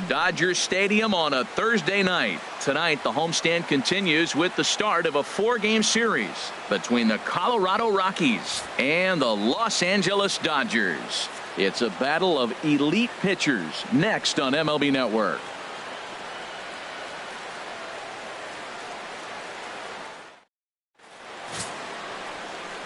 Dodger Stadium on a Thursday night. Tonight, the homestand continues with the start of a 4-game series between the Colorado Rockies and the Los Angeles Dodgers. It's a battle of elite pitchers next on MLB Network.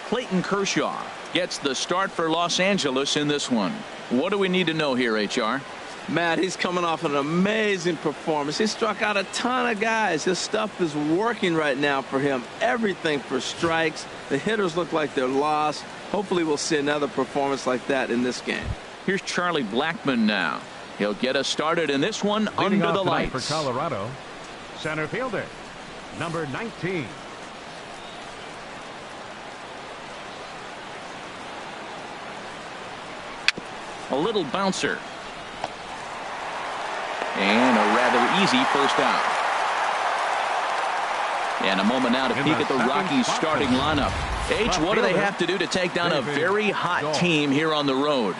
Clayton Kershaw gets the start for Los Angeles in this one. What do we need to know here, HR? Matt, he's coming off an amazing performance. He struck out a ton of guys. His stuff is working right now for him. Everything for strikes. The hitters look like they're lost. Hopefully we'll see another performance like that in this game. Here's Charlie Blackmon now. He'll get us started in this one Leading under the lights. For Colorado, center fielder, number 19. A little bouncer. And a rather easy first out. And a moment now to peek at the Rockies starting lineup. H, what do they have to do to take down a very hot team here on the road?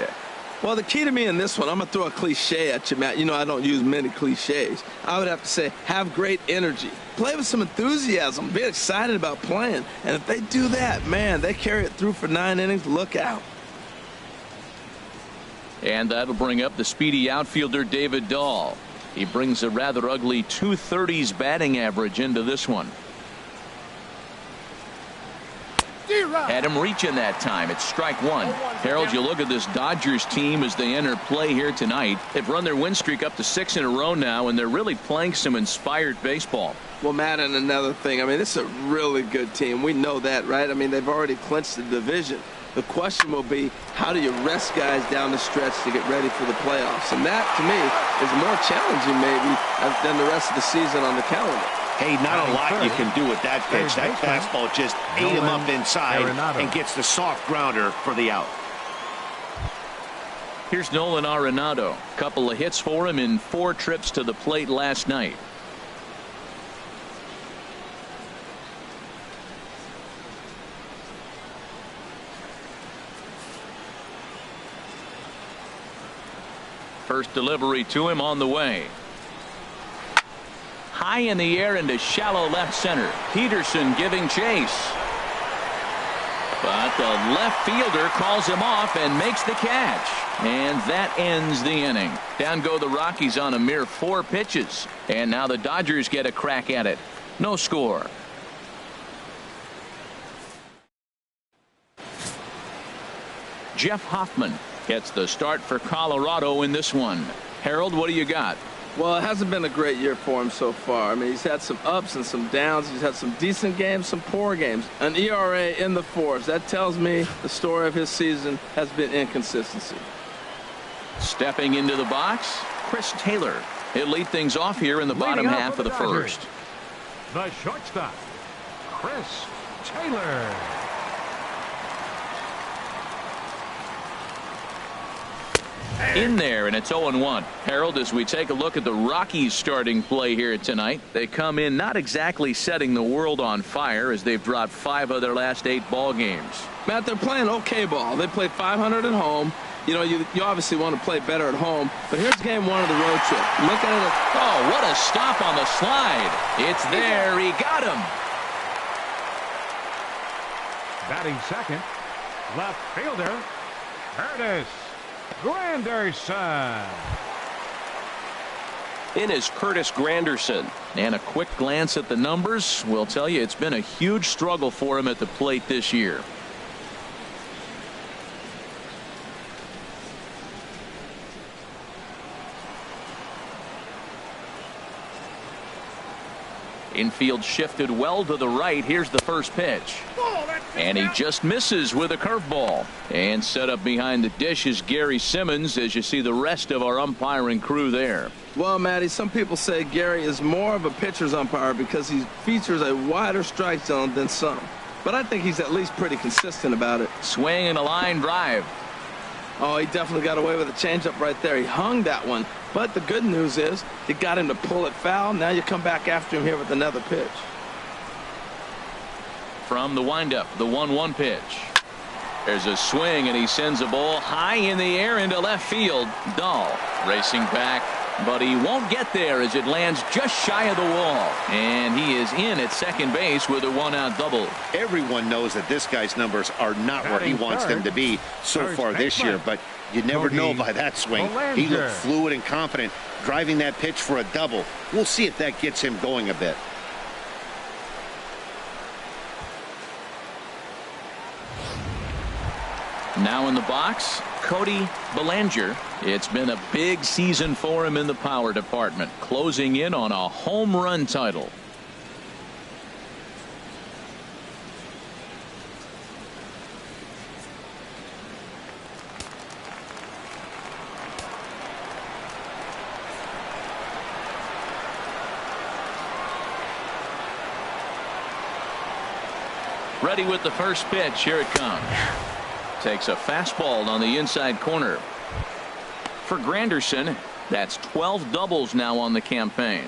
Well, the key to me in this one, I'm going to throw a cliche at you, Matt. You know I don't use many cliches. I would have to say have great energy. Play with some enthusiasm. Be excited about playing. And if they do that, man, they carry it through for 9 innings. Look out. And that'll bring up the speedy outfielder David Dahl. He brings a rather ugly 230s batting average into this one. Had him reaching that time. It's strike one. Harold, you look at this Dodgers team as they enter play here tonight. They've run their win streak up to 6 in a row now, and they're really playing some inspired baseball. Well, Matt, and another thing, I mean, this is a really good team. We know that, right? I mean, they've already clinched the division. The question will be, how do you rest guys down the stretch to get ready for the playoffs? And that, to me, is more challenging maybe than the rest of the season on the calendar. Hey, not a lot you can do with that pitch. That fastball just ate him up inside and gets the soft grounder for the out. Here's Nolan Arenado. Couple of hits for him in 4 trips to the plate last night. First delivery to him on the way. High in the air into shallow left center. Peterson giving chase. But the left fielder calls him off and makes the catch. And that ends the inning. Down go the Rockies on a mere 4 pitches. And now the Dodgers get a crack at it. No score. Jeff Hoffman gets the start for Colorado in this one. Harold, what do you got? Well, it hasn't been a great year for him so far. I mean, he's had some ups and some downs. He's had some decent games, some poor games. An ERA in the 4s. That tells me the story of his season has been inconsistency. Stepping into the box, Chris Taylor. He'll lead things off here in the bottom half of the first. The shortstop, Chris Taylor. In there, and it's 0-1. Harold, as we take a look at the Rockies starting play here tonight, they come in not exactly setting the world on fire as they've dropped 5 of their last 8 ball games. Matt, they're playing okay ball. They played .500 at home. You know, you obviously want to play better at home, but here's game 1 of the road trip. Look at it. Oh, what a stop on the slide. It's there. He got him. Batting second, left fielder, Curtis Granderson. In is Curtis Granderson, and a quick glance at the numbers will tell you it's been a huge struggle for him at the plate this year. Infield shifted well to the right. Here's the first pitch. And he just misses with a curveball. And set up behind the dish is Gary Simmons as you see the rest of our umpiring crew there. Well, Matty, some people say Gary is more of a pitcher's umpire because he features a wider strike zone than some. But I think he's at least pretty consistent about it. Swing and a line drive. Oh, he definitely got away with a changeup right there. He hung that one. But the good news is you got him to pull it foul. Now you come back after him here with another pitch. From the windup, the 1-1 pitch. There's a swing, and he sends a ball high in the air into left field. Dahl racing back, But he won't get there as it lands just shy of the wall. And he is in at second base with a one-out double. Everyone knows that this guy's numbers are not where he wants them to be so far this year, but you never know by that swing. He looked fluid and confident, driving that pitch for a double. We'll see if that gets him going a bit. Now in the box, Cody Bellinger. It's been a big season for him in the power department, closing in on a home run title. Ready with the first pitch. Here it comes. Takes a fastball on the inside corner. For Granderson, that's 12 doubles now on the campaign.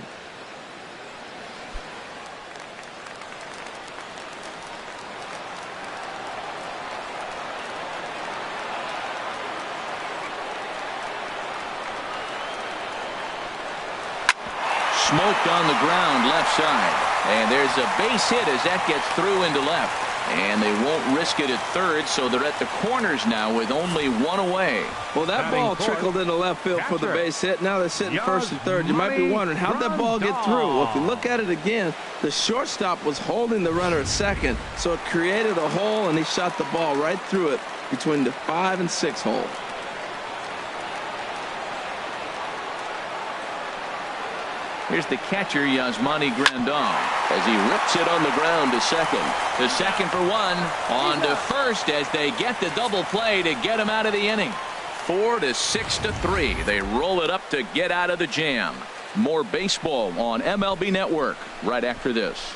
Smoked on the ground left side. And there's a base hit as that gets through into left. And they won't risk it at third, so they're at the corners now with only one away. Well, that ball trickled into left field for the base hit. Now they're sitting first and third. You might be wondering, how'd that ball get through? Well, if you look at it again, the shortstop was holding the runner at second, so it created a hole, and he shot the ball right through it between the 5 and 6 hole. Here's the catcher, Yasmani Grandal, as he rips it on the ground to second. To second for one. On to first as they get the double play to get him out of the inning. 4-6-3. They roll it up to get out of the jam. More baseball on MLB Network right after this.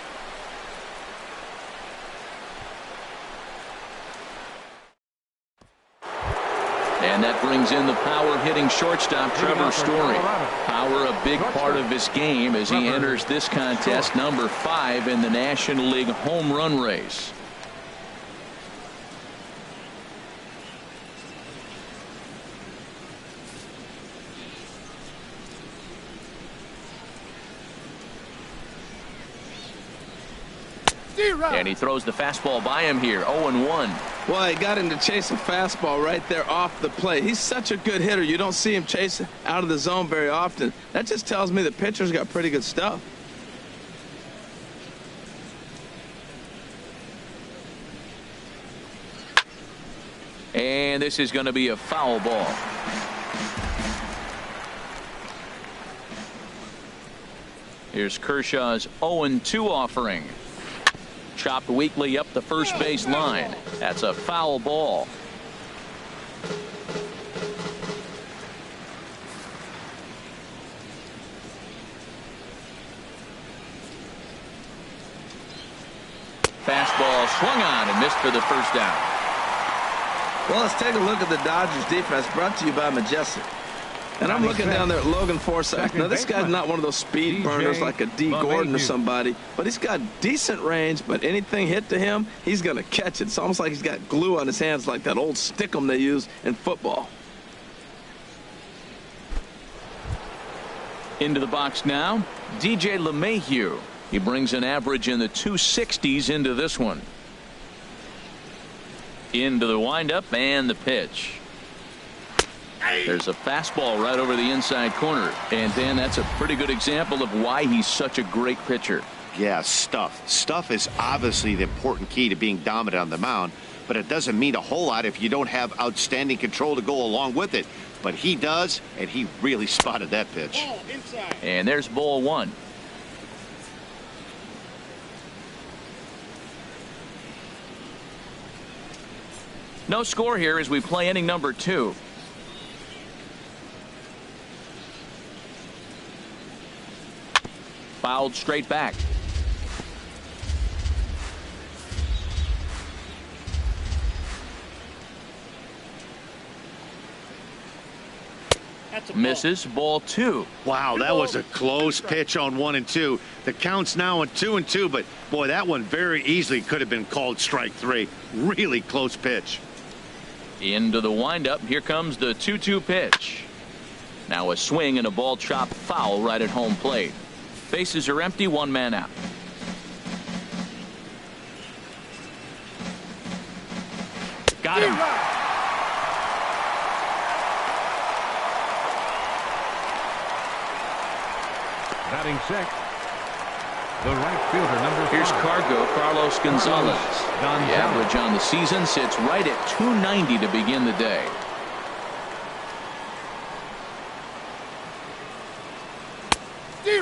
And that brings in the power-hitting shortstop, Trevor Story. Power a big part of his game as he enters this contest, number 5 in the National League home run race. And he throws the fastball by him here, 0-1. Well, he got him to chase a fastball right there off the plate. He's such a good hitter. You don't see him chase out of the zone very often. That just tells me the pitcher's got pretty good stuff. And this is going to be a foul ball. Here's Kershaw's 0-2 offering. Chopped weakly up the first base line. That's a foul ball. Fastball swung on and missed for the first down. Well, let's take a look at the Dodgers defense, brought to you by Majestic. And I'm looking down there at Logan Forsythe. Now, this guy's not one of those speed burners like a D. Gordon or somebody, but he's got decent range, but anything hit to him, he's going to catch it. It's almost like he's got glue on his hands like that old stickum they use in football. Into the box now, DJ LeMahieu. He brings an average in the 260s into this one. Into the windup and the pitch. There's a fastball right over the inside corner. And Dan, that's a pretty good example of why he's such a great pitcher. Yeah, stuff. Stuff is obviously the important key to being dominant on the mound, but it doesn't mean a whole lot if you don't have outstanding control to go along with it. But he does, and he really spotted that pitch. And there's ball 1. No score here as we play inning number 2. Fouled straight back. Misses, ball 2. Wow, that was a close pitch on 1 and 2. The count's now on 2 and 2, but boy, that one very easily could have been called strike 3. Really close pitch. Into the windup. Here comes the 2-2 pitch. Now a swing and a ball chopped foul right at home plate. Bases are empty, one man out. Got him. Batting sixth, the right fielder, number 5. Here's Carlos Gonzalez. The average on the season sits right at 290 to begin the day.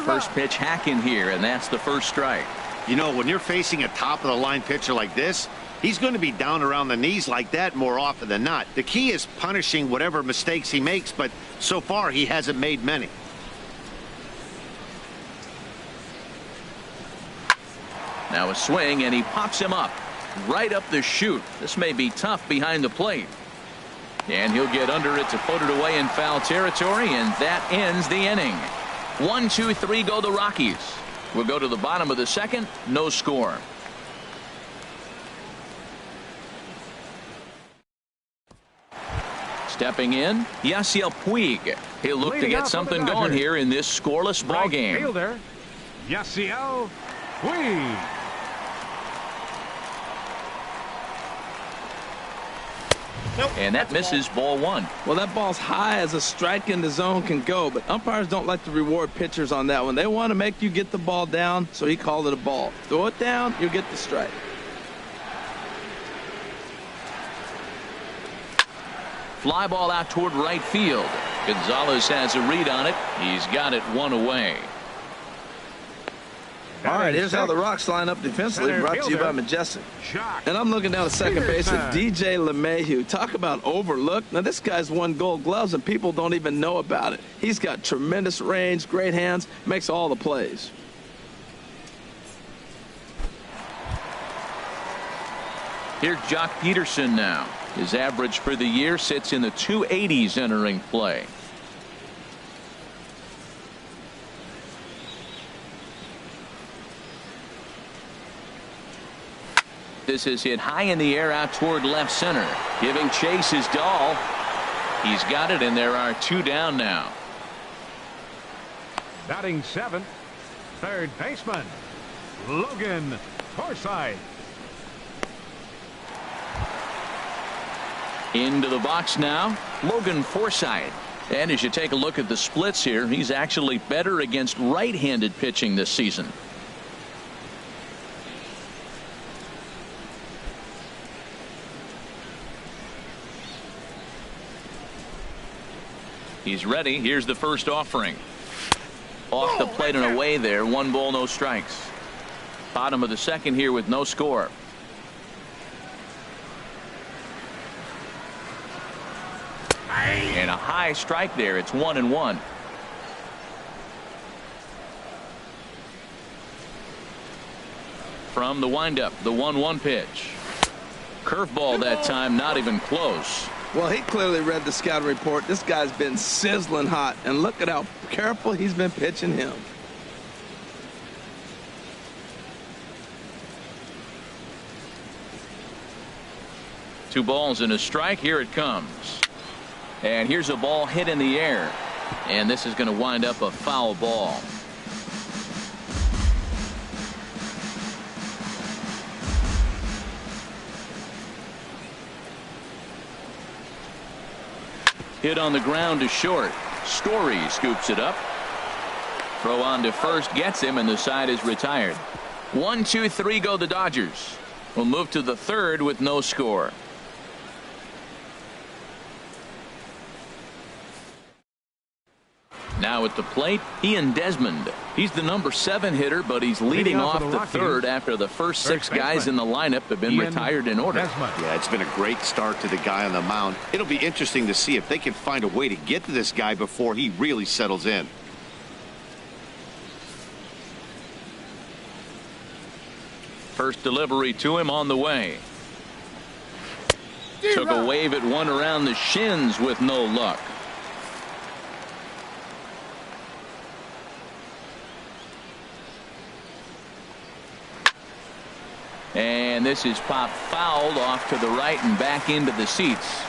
First pitch hacking here, and that's the first strike. You know, when you're facing a top-of-the-line pitcher like this, he's going to be down around the knees like that more often than not. The key is punishing whatever mistakes he makes, but so far he hasn't made many. Now a swing, and he pops him up right up the chute. This may be tough behind the plate. And he'll get under it to put it away in foul territory, and that ends the inning. 1, 2, 3 go the Rockies. We'll go to the bottom of the second. No score. Stepping in, Yasiel Puig. He'll look to get something going here in this scoreless ball game. Fielder, Yasiel Puig. And that misses ball 1. Well, that ball's high as a strike in the zone can go, but umpires don't like to reward pitchers on that one. They want to make you get the ball down, so he called it a ball. Throw it down, you'll get the strike. Fly ball out toward right field. Gonzalez has a read on it. He's got it one away. All right, here's how the Rocks line up defensively, brought to you by Majestic. And I'm looking down at second base at DJ LeMahieu. Talk about overlooked. Now, this guy's won Gold Gloves, and people don't even know about it. He's got tremendous range, great hands, makes all the plays. Here's Jock Peterson now. His average for the year sits in the 280s entering play. This is hit high in the air out toward left center. Giving chase is Dahl. He's got it, and there are 2 down now. Batting seventh, third baseman, Logan Forsythe. Into the box now, Logan Forsythe. And as you take a look at the splits here, he's actually better against right-handed pitching this season. He's ready. Here's the first offering. Off the plate and away there. 1 ball, no strikes. Bottom of the second here with no score. And a high strike there. It's 1-1. From the windup, the 1-1 pitch. Curveball that time, not even close. Well, he clearly read the scouting report. This guy's been sizzling hot, and look at how careful he's been pitching him. Two balls and a strike. Here it comes. And here's a ball hit in the air. And this is going to wind up a foul ball. Hit on the ground to short. Story scoops it up. Throw on to first gets him, and the side is retired. 1, 2, 3 go the Dodgers. We'll move to the third with no score. Now at the plate, Ian Desmond. He's the number 7 hitter, but he's leading off the third after the first 6 guys in the lineup have been retired in order. Yeah, it's been a great start to the guy on the mound. It'll be interesting to see if they can find a way to get to this guy before he really settles in. First delivery to him on the way. Took a wave at one around the shins with no luck. And this is popped fouled off to the right and back into the seats.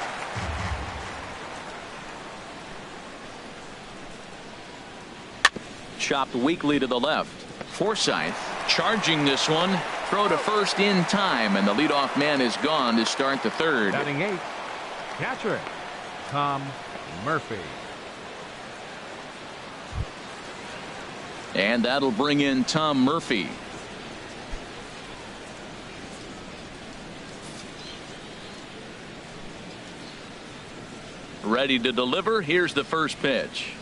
chopped weakly to the left. Forsythe charging this one. Throw to first in time, and the leadoff man is gone to start the third. Batting 8th, catcher Tom Murphy. And that'll bring in Tom Murphy. Ready to deliver. Here's the first pitch.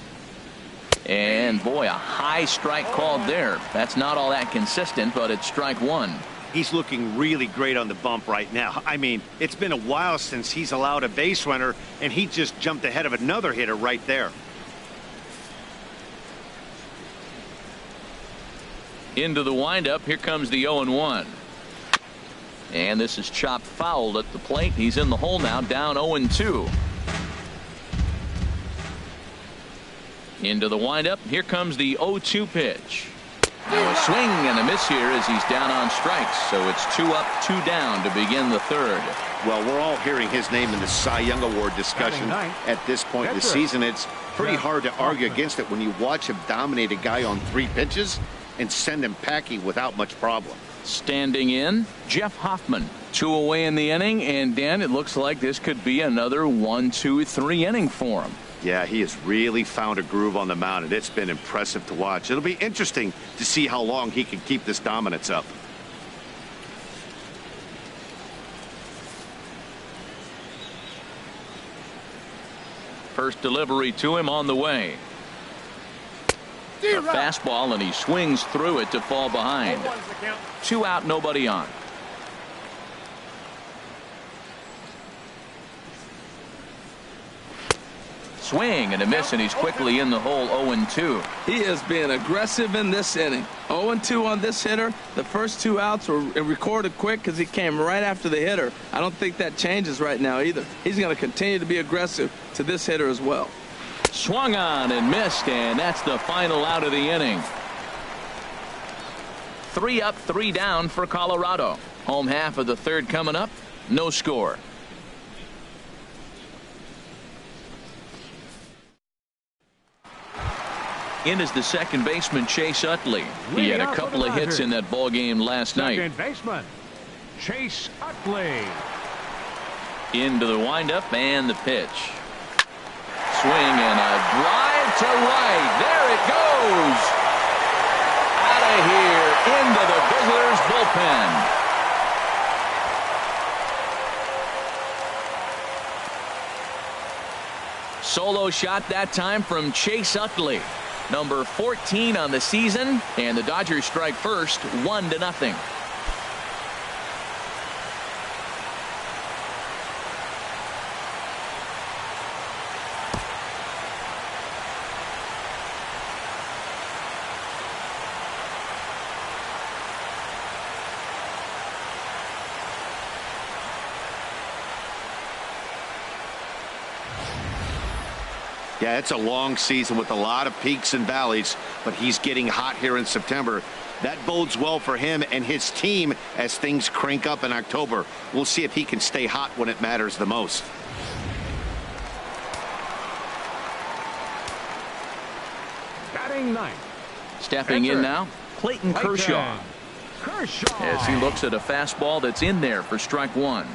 And boy, a high strike called there. That's not all that consistent, but it's strike one. He's looking really great on the bump right now. I mean, it's been a while since he's allowed a base runner, and he just jumped ahead of another hitter right there. Into the windup. Here comes the 0-1. And this is chopped fouled at the plate. He's in the hole now, down 0-2. Into the windup. Here comes the 0-2 pitch. Now a swing and a miss here as he's down on strikes. So it's 2 up, 2 down to begin the third. Well, we're all hearing his name in the Cy Young Award discussion at this point in the season. It's pretty hard to argue against it when you watch him dominate a guy on 3 pitches and send him packing without much problem. Standing in, Jeff Hoffman. 2 away in the inning, and Dan, it looks like this could be another 1, 2, 3 inning for him. Yeah, he has really found a groove on the mound, and it's been impressive to watch. It'll be interesting to see how long he can keep this dominance up. First delivery to him on the way. A fastball, and he swings through it to fall behind. 2 out, nobody on. Swing and a miss, and he's quickly in the hole. 0-2. He is being aggressive in this inning. 0-2 on this hitter. The first 2 outs were recorded quick because he came right after the hitter. I don't think that changes right now either. He's going to continue to be aggressive to this hitter as well. Swung on and missed, and that's the final out of the inning. 3 up, 3 down for Colorado. Home half of the third coming up. No score. In is the second baseman, Chase Utley. He had a couple of hits in that ball game last night. Second baseman, Chase Utley. Into the windup and the pitch. Swing and a drive to right. There it goes. Out of here into the visitors' bullpen. Solo shot that time from Chase Utley. Number 14 on the season, and the Dodgers strike first, 1-0. Yeah, it's a long season with a lot of peaks and valleys, but he's getting hot here in September. That bodes well for him and his team as things crank up in October. We'll see if he can stay hot when it matters the most. Batting 9th. Stepping in now, Clayton Kershaw. As he looks at a fastball that's in there for strike one.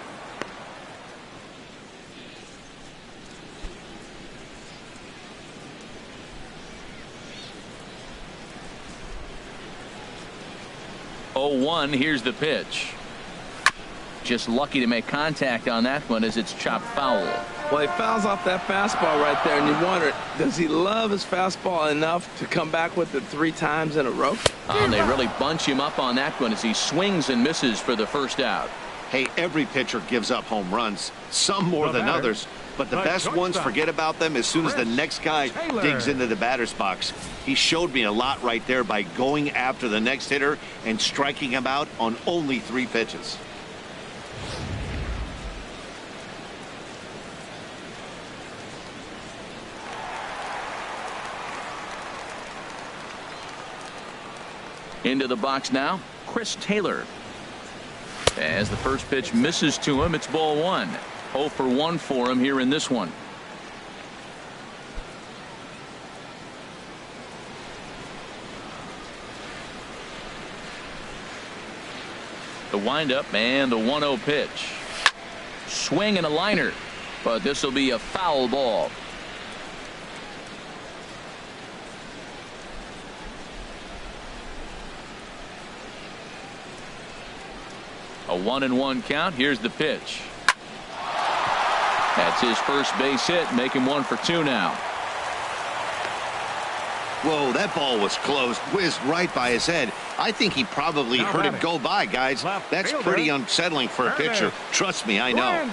Here's the pitch. Just lucky to make contact on that one as it's chopped foul. Well, he fouls off that fastball right there, and you wonder, does he love his fastball enough to come back with it 3 times in a row? They really bunch him up on that one as he swings and misses for the first out. Hey, every pitcher gives up home runs, some more than others, but the best ones forget about them as soon as the next guy digs into the batter's box. He showed me a lot right there by going after the next hitter and striking him out on only 3 pitches. Into the box now, Chris Taylor. As the first pitch misses to him, it's ball 1. 0 for 1 for him here in this one. The windup and the 1-0 pitch. Swing and a liner, but this will be a foul ball. A 1-1 count. Here's the pitch. That's his first base hit, making 1 for 2 now. Whoa, that ball was close, whizzed right by his head. I think he probably heard it go by, guys. That's pretty unsettling for a pitcher. Trust me, I know.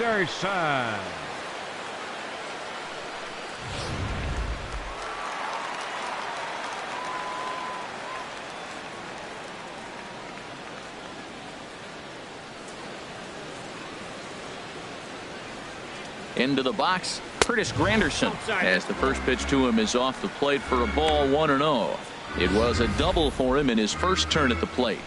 Into the box, Curtis Granderson, as the first pitch to him is off the plate for a ball, 1-0. It was a double for him in his first turn at the plate.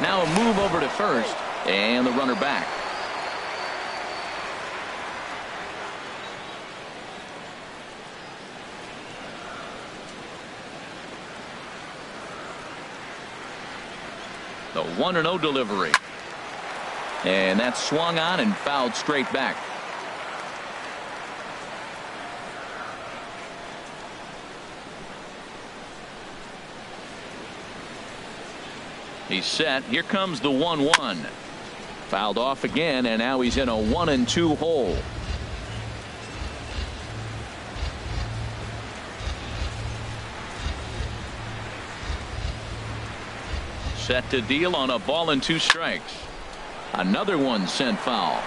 Now a move over to first, and the runner back. The 1-0 delivery. And that's swung on and fouled straight back. He's set. Here comes the 1-1. Fouled off again, and now he's in a 1-2 hole. Set to deal on a ball and 2 strikes. Another one sent foul.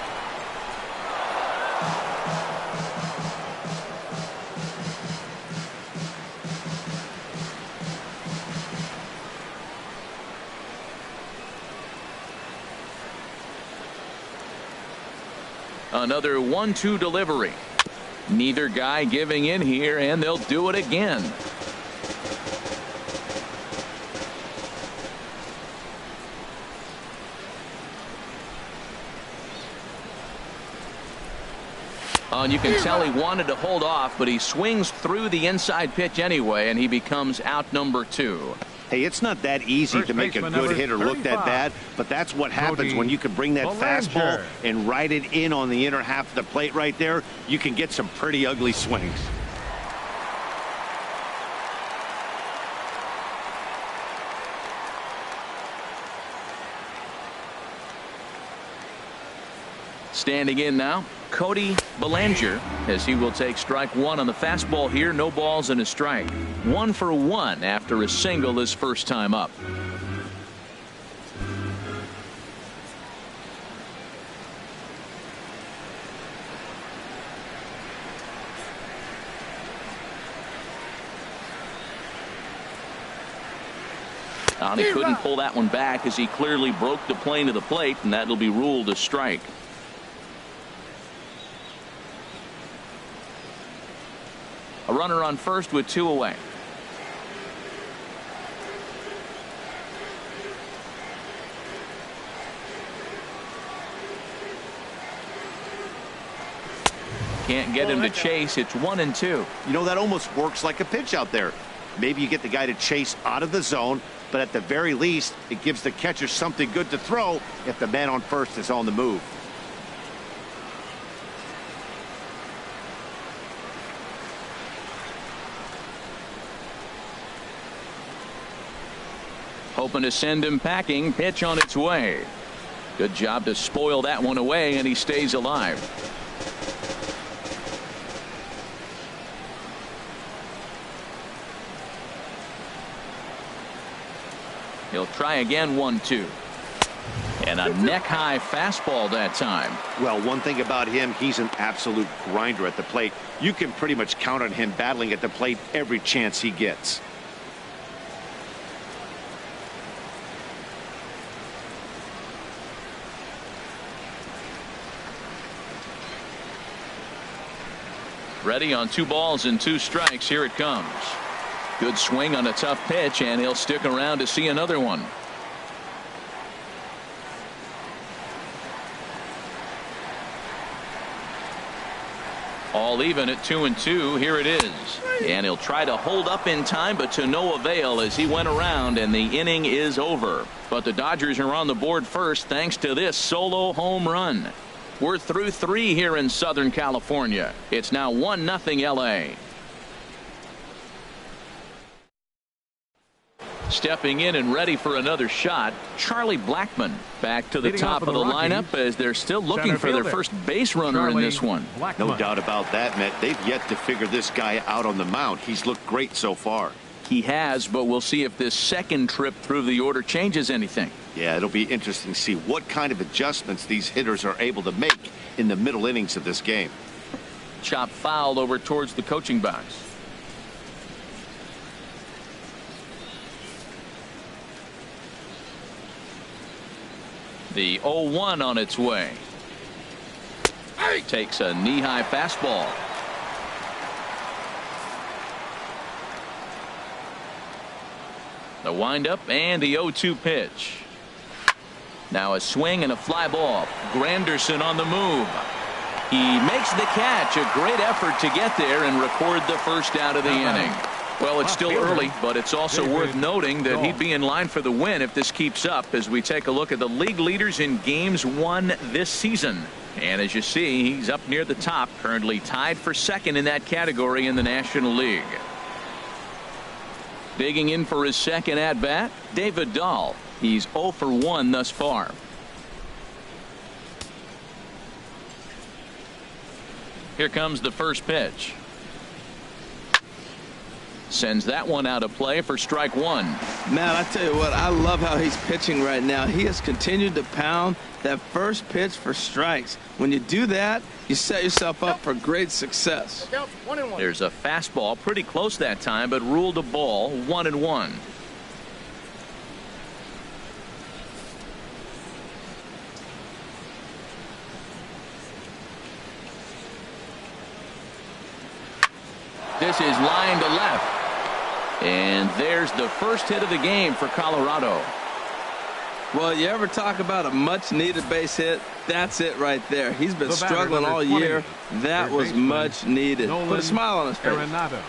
Another 1-2 delivery. Neither guy giving in here, and they'll do it again. And you can tell he wanted to hold off, but he swings through the inside pitch anyway, and he becomes out number 2. Hey, it's not that easy to make a good hitter look that bad, but that's what happens when you can bring that fastball and ride it in on the inner half of the plate right there. You can get some pretty ugly swings. Standing in now, Cody Bellinger, as he will take strike 1 on the fastball here. No balls and a strike. 1 for 1 after a single his first time up. And he couldn't pull that one back as he clearly broke the plane of the plate, and that'll be ruled a strike. A runner on first with 2 away. Can't get him to chase. It's 1-2. You know, that almost works like a pitch out there. Maybe you get the guy to chase out of the zone, but at the very least, it gives the catcher something good to throw if the man on first is on the move. Hoping to send him packing. Pitch on its way. Good job to spoil that one away, and he stays alive. He'll try again. 1-2. And a neck-high fastball that time. Well, one thing about him, he's an absolute grinder at the plate. You can pretty much count on him battling at the plate every chance he gets. Ready on 2 balls and 2 strikes. Here it comes. Good swing on a tough pitch, and he'll stick around to see another one. All even at 2-2. Here it is. And he'll try to hold up in time, but to no avail as he went around, and the inning is over. But the Dodgers are on the board first thanks to this solo home run. We're through 3 here in Southern California. It's now 1-0 LA. Stepping in and ready for another shot, Charlie Blackmon back to the top of the lineup as they're still looking for their first base runner in this one. No doubt about that, Matt. They've yet to figure this guy out on the mound. He's looked great so far. He has, but we'll see if this second trip through the order changes anything. Yeah, it'll be interesting to see what kind of adjustments these hitters are able to make in the middle innings of this game. Chop foul over towards the coaching box. The 0-1 on its way. Takes a knee-high fastball. The windup and the 0-2 pitch. Now a swing and a fly ball. Granderson on the move. He makes the catch. A great effort to get there and record the first out of the inning. Well, it's still early, but it's also worth noting that he'd be in line for the win if this keeps up as we take a look at the league leaders in games won this season. And as you see, he's up near the top, currently tied for second in that category in the National League. Digging in for his second at-bat, David Dahl. He's 0 for 1 thus far. Here comes the first pitch. Sends that one out of play for strike 1. Man, I tell you what, I love how he's pitching right now. He has continued to pound that first pitch for strikes. When you do that, you set yourself up for great success. There's a fastball pretty close that time, but ruled a ball. 1-1. This is line to left. And there's the first hit of the game for Colorado. Well, you ever talk about a much-needed base hit? That's it right there. He's been struggling all year. That was much needed. Put a smile on his face.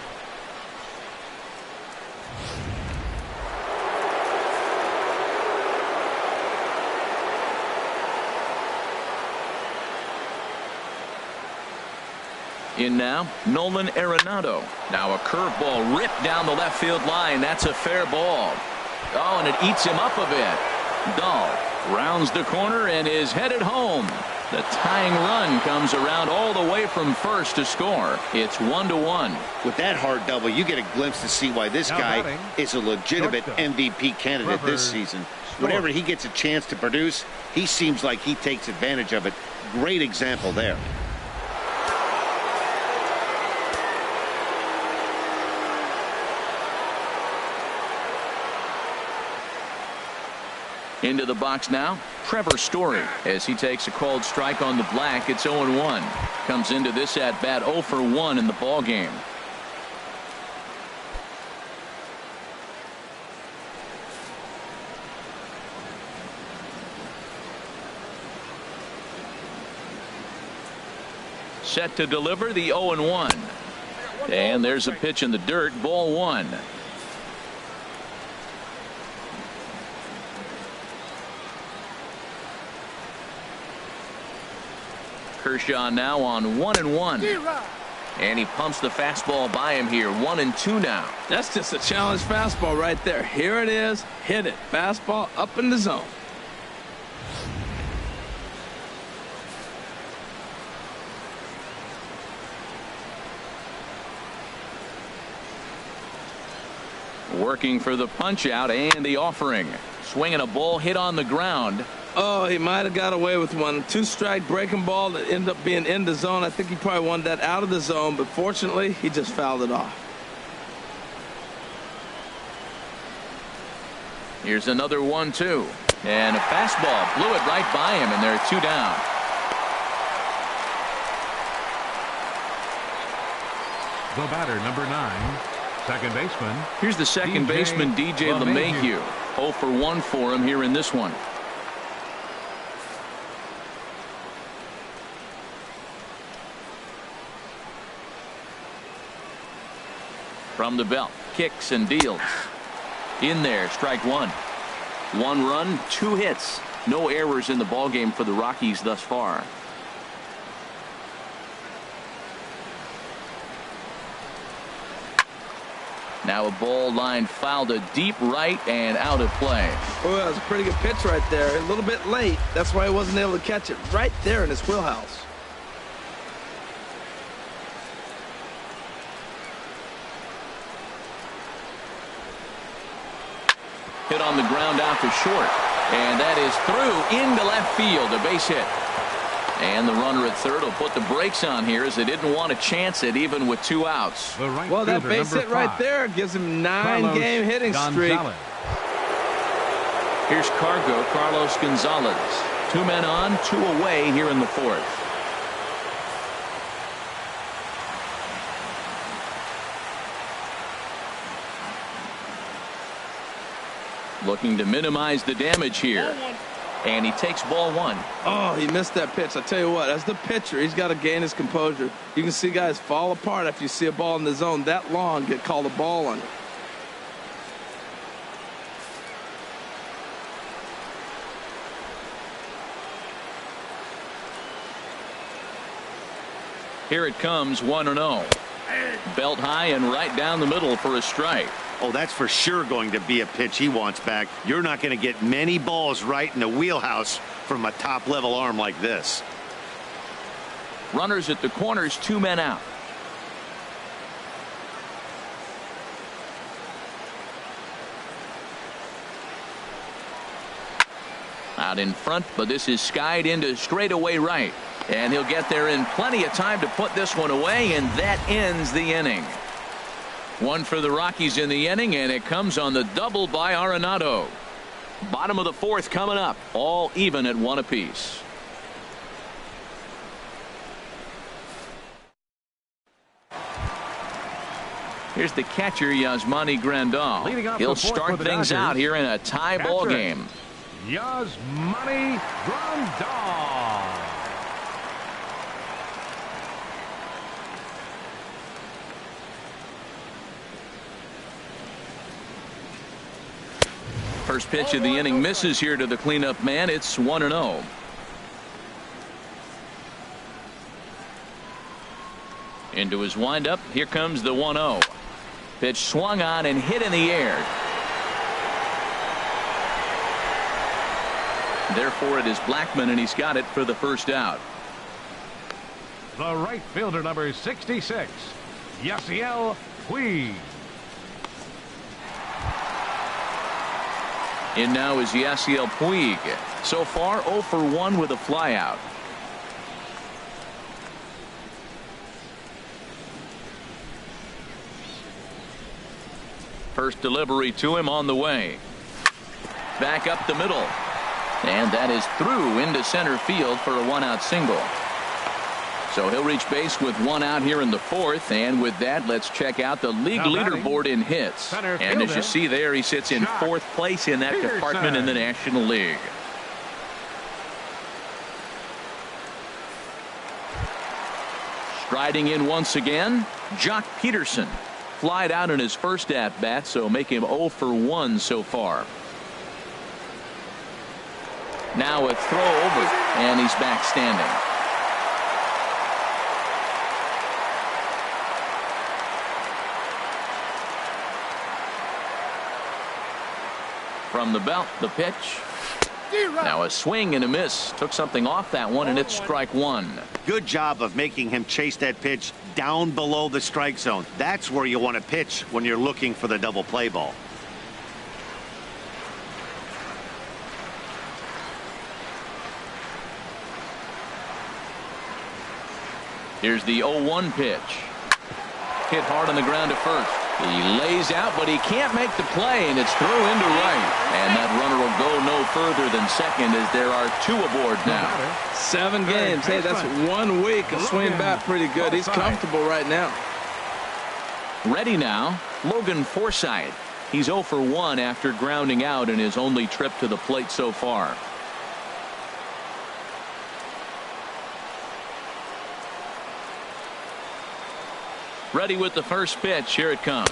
In now, Nolan Arenado. Now a curveball ripped down the left field line. That's a fair ball. Oh, and it eats him up a bit. Dahl rounds the corner and is headed home. The tying run comes around all the way from first to score. It's 1-1. With that hard double, you get a glimpse to see why this guy is a legitimate MVP candidate this season. Whenever he gets a chance to produce, he seems like he takes advantage of it. Great example there. Into the box now, Trevor Story as he takes a called strike on the black. It's 0-1. Comes into this at bat 0 for 1 in the ball game. Set to deliver the 0-1. And there's a pitch in the dirt. Ball 1. Kershaw now on 1-1. And he pumps the fastball by him here. 1-2 now. That's just a challenge fastball right there. Here it is. Hit it. Fastball up in the zone. Working for the punch out and the offering. Swinging a ball hit on the ground. Oh, he might have got away with one. 2-strike breaking ball that ended up being in the zone. I think he probably wanted that out of the zone, but fortunately, he just fouled it off. Here's another 1-2. And a fastball blew it right by him, and there are 2 down. The batter, number 9, second baseman. Here's the second baseman, DJ LeMahieu. 0 for 1 for him here in this one. From the belt, kicks and deals. In there, strike one. 1 run, 2 hits. No errors in the ballgame for the Rockies thus far. Now a ball line fouled to deep right and out of play. Oh, that was a pretty good pitch right there. A little bit late. That's why he wasn't able to catch it right there in his wheelhouse. Hit on the ground out to short. And that is through into left field. A base hit. And the runner at third will put the brakes on here as they didn't want to chance it even with 2 outs. Well, that base hit right there gives him 9-game hitting streak. Here's Carlos Gonzalez. 2 men on, 2 away here in the 4th. Looking to minimize the damage here. And he takes ball 1. Oh, he missed that pitch. I tell you what, as the pitcher, he's got to gain his composure. You can see guys fall apart after you see a ball in the zone that long get called a ball on it. Here it comes, 1-0. Belt high and right down the middle for a strike. Oh, that's for sure going to be a pitch he wants back. You're not going to get many balls right in the wheelhouse from a top-level arm like this. Runners at the corners, 2 men out. Out in front, but this is skied into straightaway right. And he'll get there in plenty of time to put this one away, and that ends the inning. 1 for the Rockies in the inning, and it comes on the double by Arenado. Bottom of the 4th coming up, all even at 1 apiece. Here's the catcher, Yasmani Grandal. He'll start things out here in a tie ball game. Yasmani Grandal. First pitch of the inning misses here to the cleanup man. It's 1-0. Into his windup. Here comes the 1-0. Pitch swung on and hit in the air. Therefore, it is Blackmon, and he's got it for the first out. The right fielder, number 66, Yasiel Puig. In now is Yasiel Puig. So far 0 for 1 with a flyout. First delivery to him on the way. Back up the middle. And that is through into center field for a 1-out single. So he'll reach base with 1 out here in the 4th. And with that, let's check out the league leaderboard in hits. And as you see there, he sits in 4th place in that department in the National League. Striding in once again, Jock Peterson. Flied out in his first at-bat, so make him 0 for 1 so far. Now a throw over, and he's back standing. From the belt, the pitch. Now a swing and a miss. Took something off that one, and it's strike 1. Good job of making him chase that pitch down below the strike zone. That's where you want to pitch when you're looking for the double play ball. Here's the 0-1 pitch. Hit hard on the ground to first. He lays out, but he can't make the play, and it's through into right. And that runner will go no further than second as there are 2 aboard now. 7 games. Hey, that's 1 week of swinging bat pretty good. He's comfortable right now. Ready now, Logan Forsythe. He's 0 for 1 after grounding out in his only trip to the plate so far. Ready with the first pitch. Here it comes.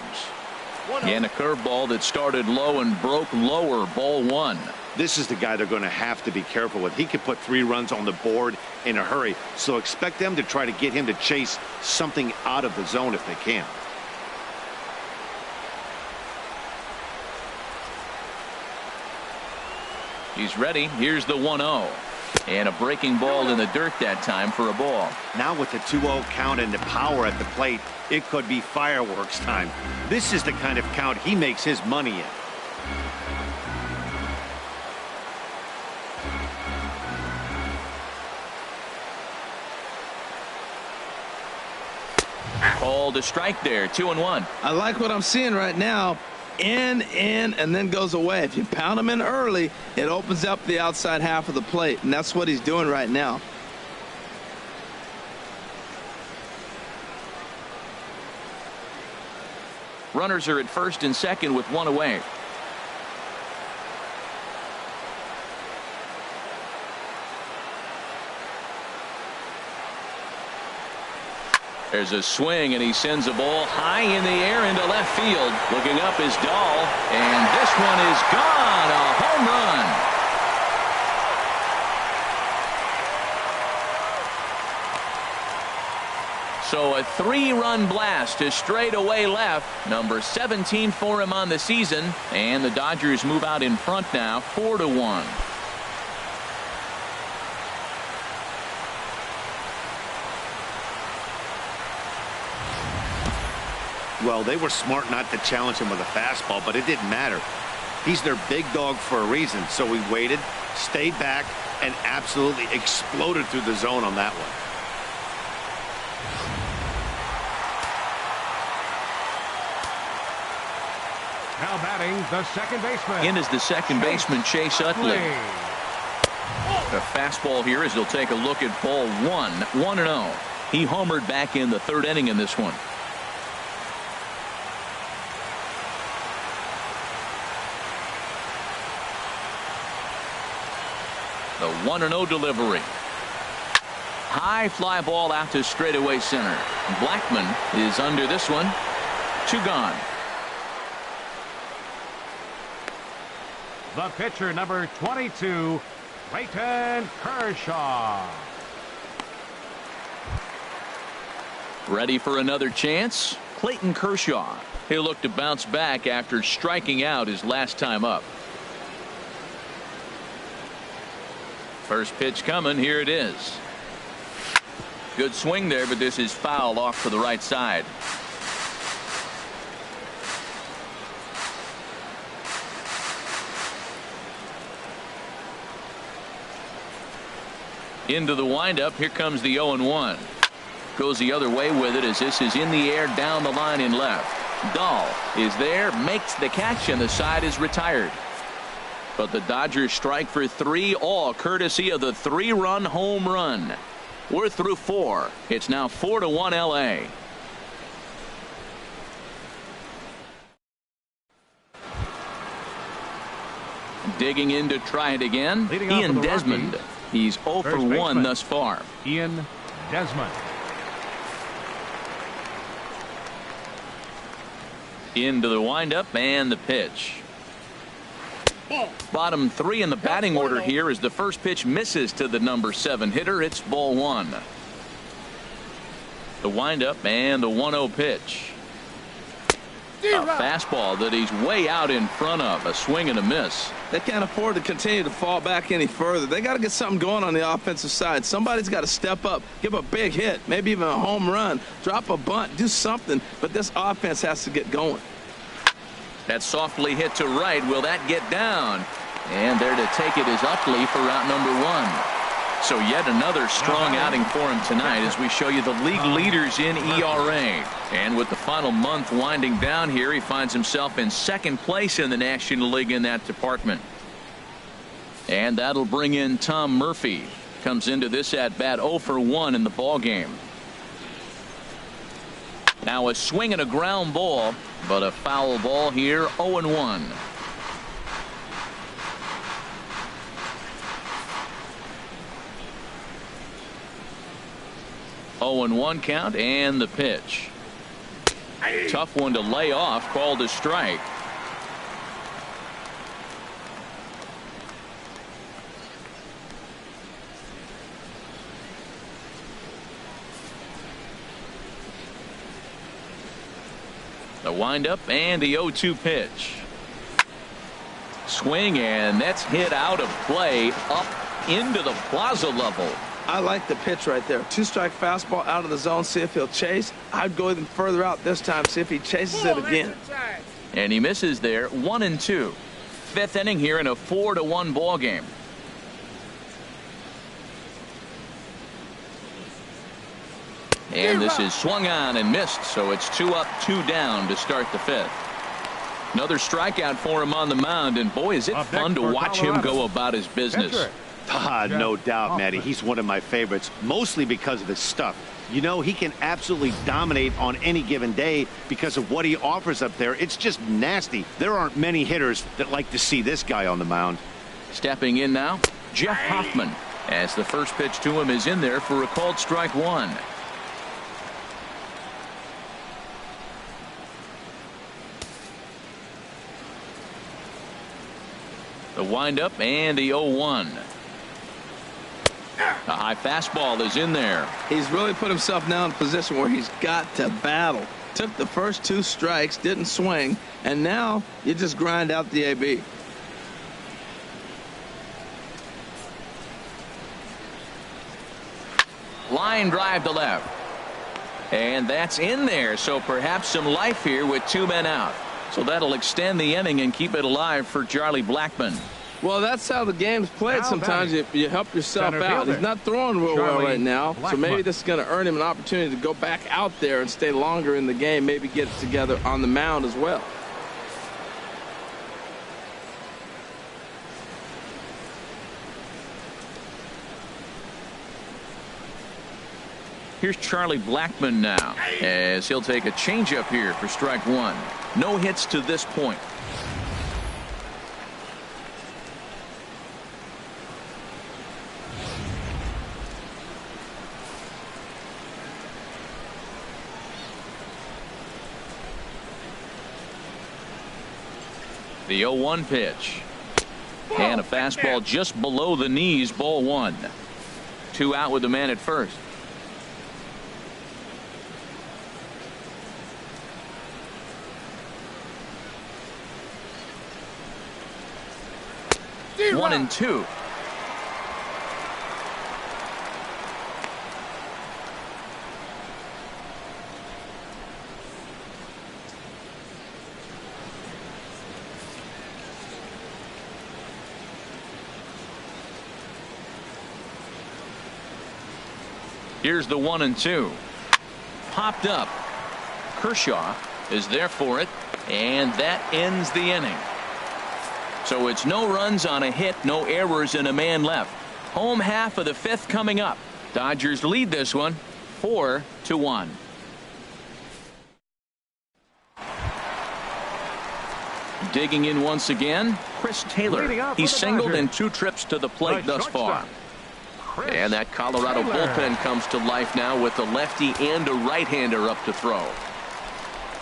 And a curveball that started low and broke lower. Ball 1. This is the guy they're going to have to be careful with. He can put 3 runs on the board in a hurry, so expect them to try to get him to chase something out of the zone if they can. He's ready. Here's the 1-0. And a breaking ball in the dirt that time for a ball. Now with the 2-0 count and the power at the plate, it could be fireworks time. This is the kind of count he makes his money in. Called a strike there. 2-1. I like what I'm seeing right now. In, and then goes away. If you pound him in early, it opens up the outside half of the plate, and that's what he's doing right now. Runners are at first and second with 1 away. There's a swing, and he sends a ball high in the air into left field. Looking up is Dahl, and this one is gone. A home run. So a 3-run blast to straightaway left. Number 17 for him on the season, and the Dodgers move out in front now, 4-1. Well, they were smart not to challenge him with a fastball, but it didn't matter. He's their big dog for a reason, so he waited, stayed back, and absolutely exploded through the zone on that one. Now batting the second baseman. In is the second baseman, Chase Utley. The fastball here as he'll take a look at ball 1. 1-0. He homered back in the 3rd inning in this one. The 1-0 delivery. High fly ball out to straightaway center. Blackman is under this one. 2 gone. The pitcher, number 22, Clayton Kershaw. Ready for another chance? Clayton Kershaw. He'll look to bounce back after striking out his last time up. First pitch coming. Here it is. Good swing there, but this is foul off to the right side. Into the windup. Here comes the 0-1. Goes the other way with it as this is in the air down the line in left. Dahl is there, makes the catch, and the side is retired. But the Dodgers strike for 3, all courtesy of the 3-run home run. We're through 4. It's now 4-1 LA. Digging in to try it again. Ian Desmond. Rockies, he's 0 for 1 thus far. Ian Desmond. Into the windup and the pitch. Bottom 3 in the batting order here as the first pitch misses to the number 7 hitter. It's ball 1. The windup and the 1-0 pitch. A fastball that he's way out in front of. A swing and a miss. They can't afford to continue to fall back any further. They got to get something going on the offensive side. Somebody's got to step up, give a big hit, maybe even a home run, drop a bunt, do something. But this offense has to get going. That softly hit to right. Will that get down? And there to take it is Utley for route number 1. So yet another strong outing for him tonight as we show you the league leaders in ERA. And with the final month winding down here, he finds himself in 2nd place in the National League in that department. And that'll bring in Tom Murphy. Comes into this at bat 0 for 1 in the ball game. Now a swing and a ground ball, but a foul ball here. 0-1. Oh, and 1 count and the pitch. Tough one to lay off, called a strike. The windup and the 0-2 pitch. Swing, and that's hit out of play up into the plaza level. I like the pitch right there. 2-strike fastball out of the zone. See if he'll chase. I'd go even further out this time. See if he chases it again. And he misses there. 1-2. Fifth inning here in a 4-1 ball game. And this is swung on and missed, so it's 2 up, 2 down to start the fifth. Another strikeout for him on the mound, and boy, is it fun to watch him go about his business. No doubt, Matty. He's one of my favorites, mostly because of his stuff. You know, he can absolutely dominate on any given day because of what he offers up there. It's just nasty. There aren't many hitters that like to see this guy on the mound. Stepping in now, Jeff Hoffman, as the first pitch to him is in there for a called strike one. The windup and the 0-1. A high fastball is in there. He's really put himself now in a position where he's got to battle. Took the first 2 strikes, didn't swing, and now you just grind out the AB. Line drive to left. And that's in there, so perhaps some life here with 2 men out. So that'll extend the inning and keep it alive for Charlie Blackmon. Well, that's how the game's played. Sometimes you help yourself out. He's not throwing real well right now, so maybe this is going to earn him an opportunity to go back out there and stay longer in the game, maybe get it together on the mound as well. Here's Charlie Blackmon now, as he'll take a changeup here for strike one. No hits to this point. The 0-1 pitch. And a fastball just below the knees, ball one. 2 out with the man at first. One and 2. Here's the 1-2. Popped up. Kershaw is there for it, and that ends the inning. So it's no runs on a hit, no errors, and a man left. Home half of the fifth coming up. Dodgers lead this one 4-1. Digging in once again, Chris Taylor. He's singled in 2 trips to the plate thus far. And that Colorado bullpen comes to life now with a lefty and a right-hander up to throw.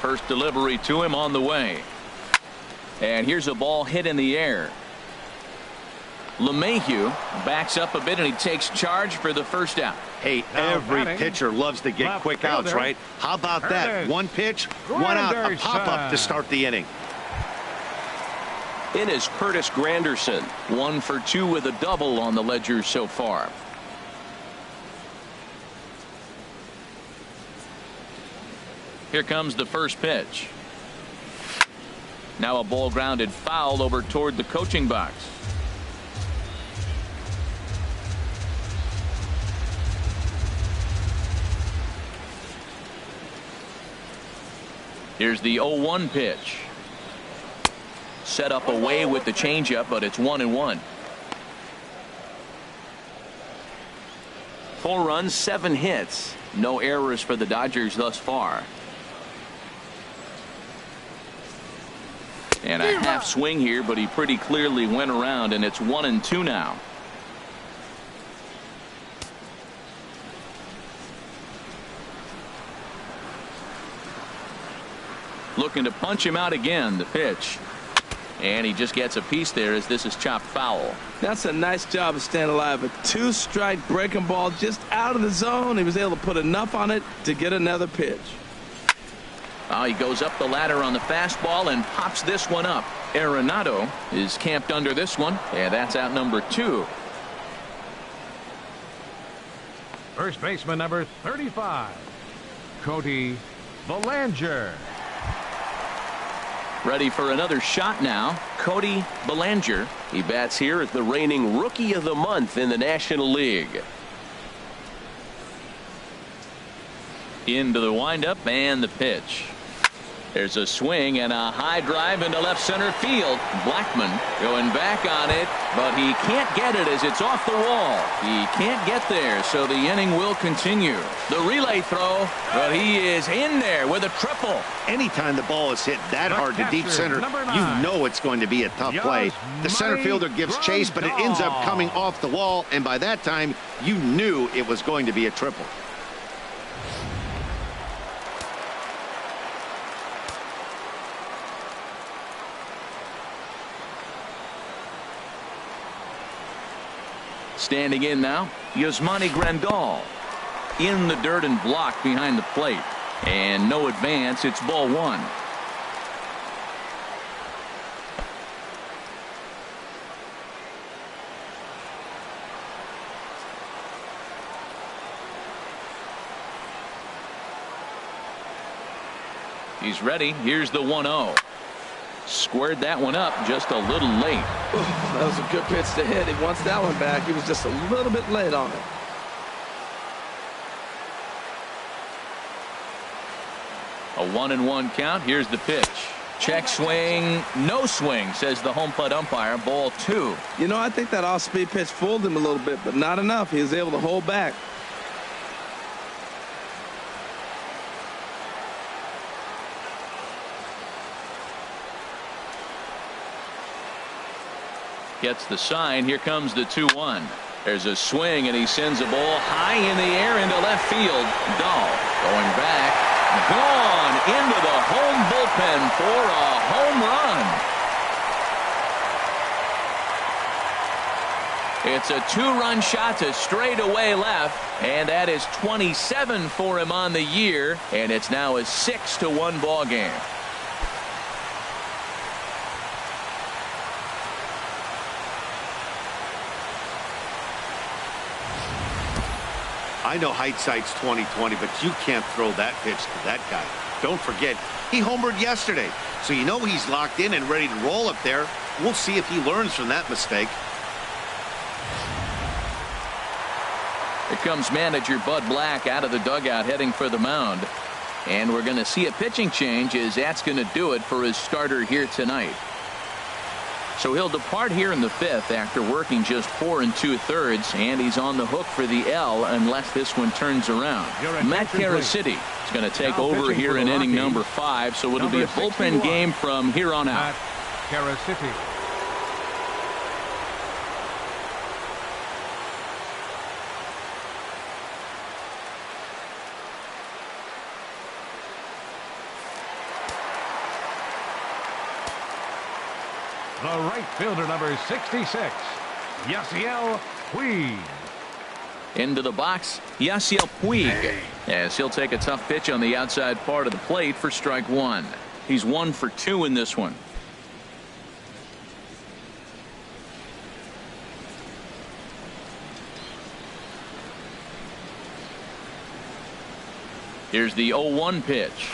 First delivery to him on the way. And here's a ball hit in the air. LeMahieu backs up a bit and he takes charge for the first out. Hey, every pitcher loves to get quick outs, right? How about that? 1 pitch, 1 out, a pop-up to start the inning. In is Curtis Granderson, 1 for 2 with a double on the ledger so far. Here comes the first pitch. Now a ball grounded foul over toward the coaching box. Here's the 0-1 pitch. Set up away with the changeup, but it's 1-1. 4 runs, 7 hits. No errors for the Dodgers thus far. And a half swing here, but he pretty clearly went around, and it's 1-2 now. looking to punch him out again. The pitch. And he just gets a piece there as this is chopped foul. That's a nice job of staying alive. A 2-strike breaking ball just out of the zone. He was able to put enough on it to get another pitch. Oh, he goes up the ladder on the fastball and pops this one up. Arenado is camped under this one, and that's out number 2. First baseman number 35, Cody Bellinger. Ready for another shot now. Cody Bellinger. He bats here as the reigning Rookie of the Month in the National League. Into the windup and the pitch. There's a swing and a high drive into left center field. Blackman going back on it, but he can't get it as it's off the wall. He can't get there, so the inning will continue. The relay throw, but he is in there with a triple. Anytime the ball is hit that hard to deep center, you know it's going to be a tough play. The center fielder gives chase, but it ends up coming off the wall, and by that time, you knew it was going to be a triple. Standing in now, Yasmani Grandal. In the dirt and blocked behind the plate. And no advance, it's ball 1. He's ready. Here's the 1-0. Squared that one up just a little late. That was a good pitch to hit. He wants that one back. He was just a little bit late on it. A 1-1 count. Here's the pitch. Check swing. No swing, says the home plate umpire. Ball 2. You know, I think that off-speed pitch fooled him a little bit, but not enough. He was able to hold back. Gets the sign. Here comes the 2-1. There's a swing, and he sends a ball high in the air into left field. Dahl going back. Gone into the home bullpen for a home run. It's a 2-run shot to straightaway left, and that is 27 for him on the year, and it's now a 6-1 ball game. I know hindsight's 20/20, but you can't throw that pitch to that guy. Don't forget, he homered yesterday, so you know he's locked in and ready to roll up there. We'll see if he learns from that mistake. Here comes manager Bud Black out of the dugout heading for the mound. And we're going to see a pitching change as that's going to do it for his starter here tonight. So he'll depart here in the 5th after working just 4 2/3, and he's on the hook for the L unless this one turns around. Matt Carasiti is going to take over here in inning number 5, so it'll be a bullpen game from here on out. Carasiti. The right fielder, number 66, Yasiel Puig. Into the box, Yasiel Puig, as he'll take a tough pitch on the outside part of the plate for strike 1. He's 1 for 2 in this one. Here's the 0-1 pitch.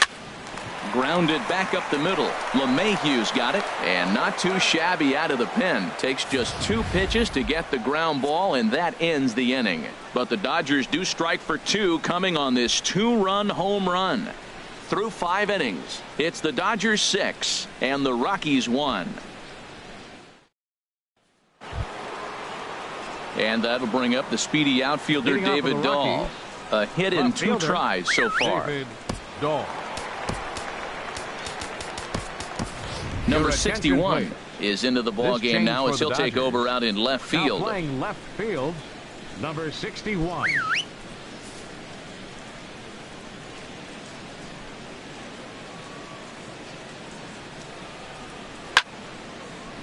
Grounded back up the middle. LeMahieu's got it, and not too shabby out of the pen. Takes just 2 pitches to get the ground ball, and that ends the inning. But the Dodgers do strike for 2 coming on this 2-run home run. Through 5 innings, it's the Dodgers 6 and the Rockies 1. And that'll bring up the speedy outfielder David Dahl. A hit in 2 tries so far. David Dahl. Number 61 is into the ball game now as he'll take over out in left field. Now playing left field, number 61.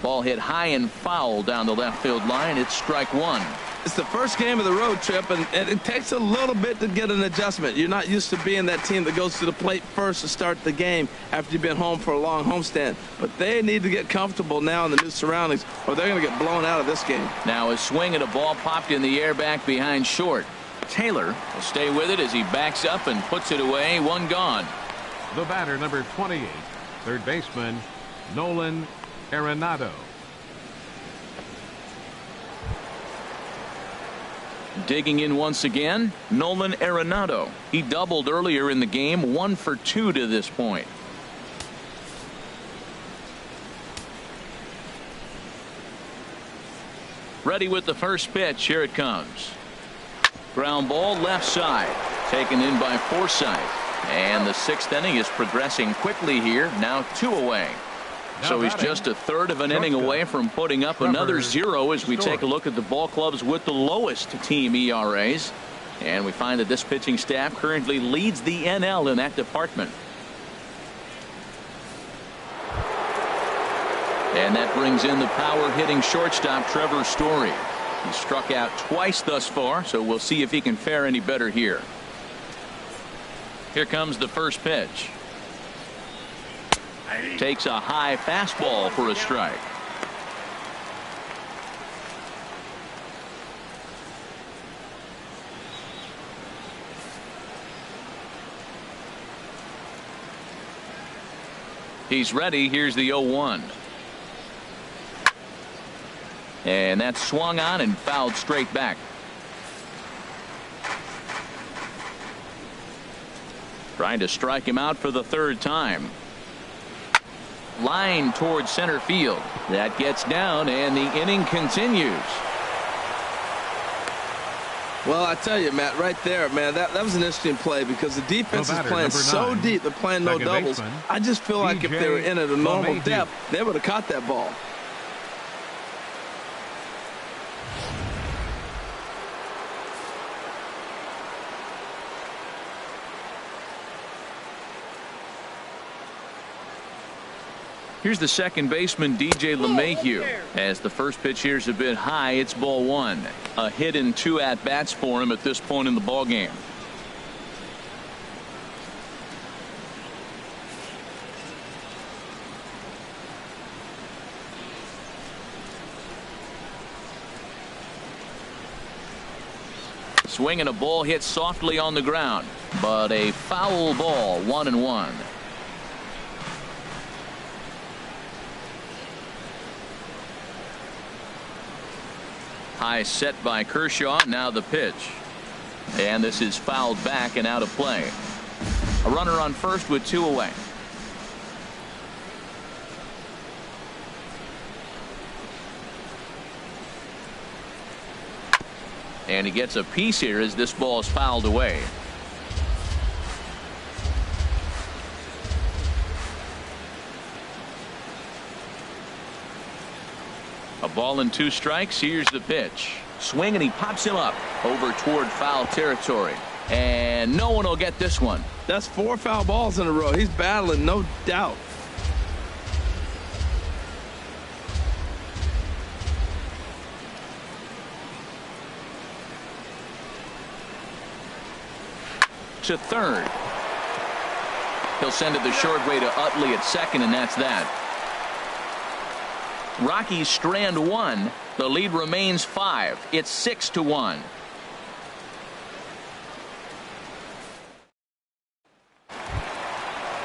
Ball hit high and foul down the left field line. It's strike one. It's the first game of the road trip, and it takes a little bit to get an adjustment. You're not used to being that team that goes to the plate first to start the game after you've been home for a long homestand. But they need to get comfortable now in the new surroundings, or they're going to get blown out of this game. Now a swing and a ball popped in the air back behind short. Taylor will stay with it as he backs up and puts it away. One gone. The batter, number 28, third baseman, Nolan Arenado. Digging in once again, Nolan Arenado. He doubled earlier in the game, 1 for 2 to this point. Ready with the first pitch. Here it comes. Ground ball left side, taken in by Forsythe. And the 6th inning is progressing quickly here. Now 2 away. So he's just a third of an inning away from putting up another 0 as we take a look at the ball clubs with the lowest team ERAs. And we find that this pitching staff currently leads the NL in that department. And that brings in the power hitting shortstop Trevor Story. He struck out twice thus far, so we'll see if he can fare any better here. Here comes the first pitch. Takes a high fastball for a strike. He's ready. Here's the 0-1. And that's swung on and fouled straight back. Trying to strike him out for the 3rd time. Line towards center field. That gets down, and the inning continues. Well, I tell you, Matt, right there, man, that was an interesting play because the defense is playing so deep. They're playing no doubles. I just feel like if they were in at a normal depth, they would have caught that ball. Here's the second baseman, DJ LeMahieu. As the first pitch here is a bit high, it's ball 1. A hit and 2 at-bats for him at this point in the ball game. Swing and a ball hit softly on the ground, but a foul ball, 1-1. High set by Kershaw. Now the pitch. And this is fouled back and out of play. A runner on first with 2 away. And he gets a piece here as this ball is fouled away. A ball and 2 strikes. Here's the pitch. Swing and he pops him up over toward foul territory. And no one will get this one. That's 4 foul balls in a row. He's battling, no doubt. To third. He'll send it the short way to Utley at second, and that's that. Rockies strand 1. The lead remains 5. It's 6-1.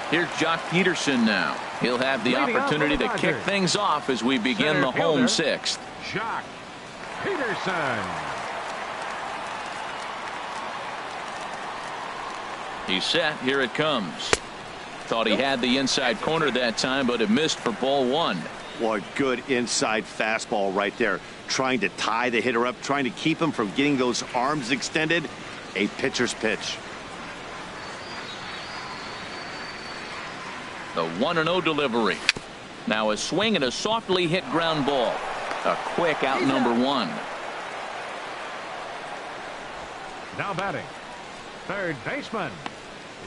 Here's Jock Peterson now. He'll have the opportunity to kick things off as we begin the home 6th. Jock Peterson. He's set. Here it comes. Thought he had the inside corner that time, but it missed for ball 1. What good inside fastball right there. Trying to tie the hitter up, trying to keep him from getting those arms extended. A pitcher's pitch. The 1-0 delivery. Now a swing and a softly hit ground ball. A quick out number 1. Now batting, third baseman,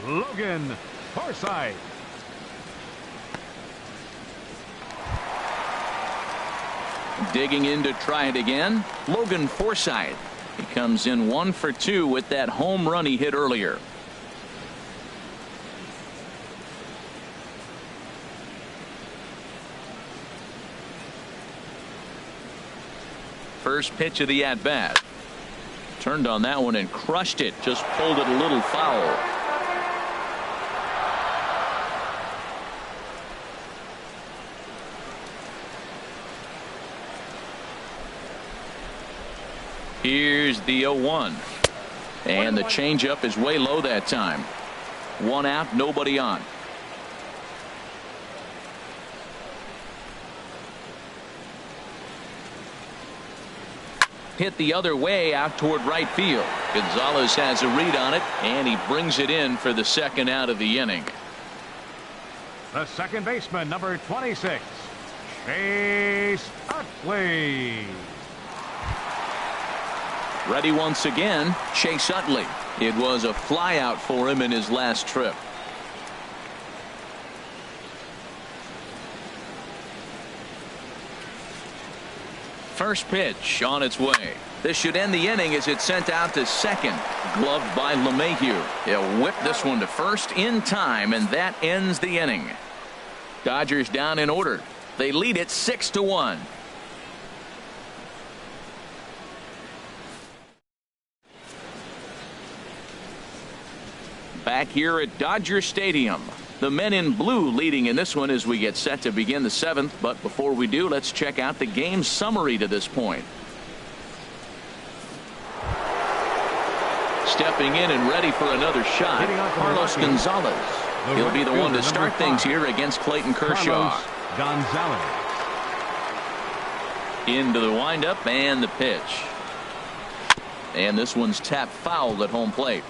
Logan Forsythe. Digging in to try it again, Logan Forsythe. He comes in 1 for 2 with that home run he hit earlier. First pitch of the at-bat. Turned on that one and crushed it. Just pulled it a little foul. Here's the 0-1. And the changeup is way low that time. 1 out, nobody on. Hit the other way out toward right field. Gonzalez has a read on it, and he brings it in for the 2nd out of the inning. The second baseman, number 26, Chase Utley. Ready once again, Chase Utley. It was a flyout for him in his last trip. First pitch on its way. This should end the inning as it's sent out to second. Gloved by LeMahieu. He'll whip this one to first in time, and that ends the inning. Dodgers down in order. They lead it 6-1. Back here at Dodger Stadium. The men in blue leading in this one as we get set to begin the 7th. But before we do, let's check out the game summary to this point. Stepping in and ready for another shot, Carlos Gonzalez. He'll be the one to start things here against Clayton Kershaw. Gonzalez. Into the windup and the pitch. And this one's tapped foul at home plate.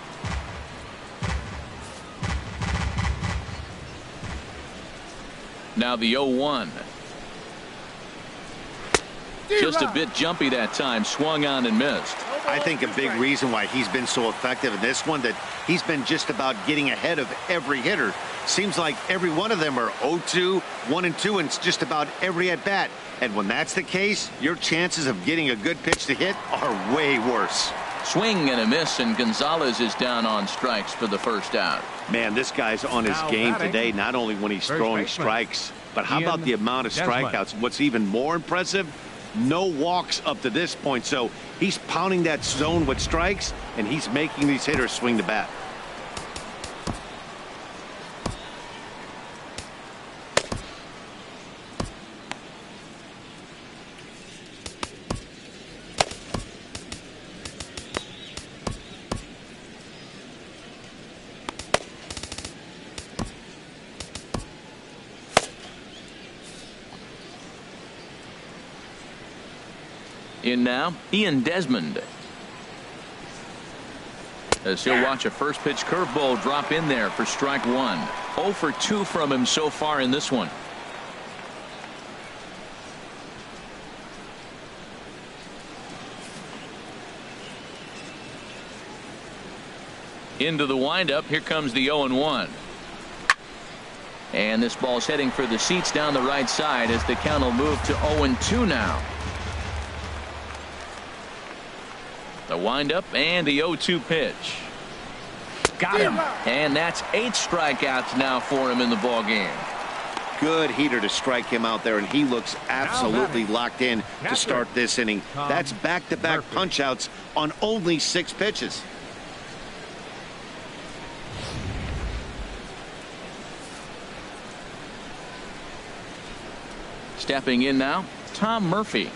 Now the 0-1. Just a bit jumpy that time. Swung on and missed. I think a big reason why he's been so effective in this one, that he's been just about getting ahead of every hitter. Seems like every one of them are 0-2, 1-2, and it's just about every at bat. And when that's the case, your chances of getting a good pitch to hit are way worse. Swing and a miss, and Gonzalez is down on strikes for the first out. Man, this guy's on his game today, not only when he's throwing strikes, but how about the amount of strikeouts? What's even more impressive, no walks up to this point. So he's pounding that zone with strikes, and he's making these hitters swing the bat. In now, Ian Desmond. As he'll watch a first pitch curveball drop in there for strike 1. 0 for 2 from him so far in this one. Into the windup. Here comes the 0-1. And this ball's heading for the seats down the right side as the count will move to 0-2 now. The windup and the 0-2 pitch. Got him. And that's 8 strikeouts now for him in the ball game. Good heater to strike him out there, and he looks absolutely locked in to start this inning. That's back-to-back punch-outs on only 6 pitches. Stepping in now, Tom Murphy.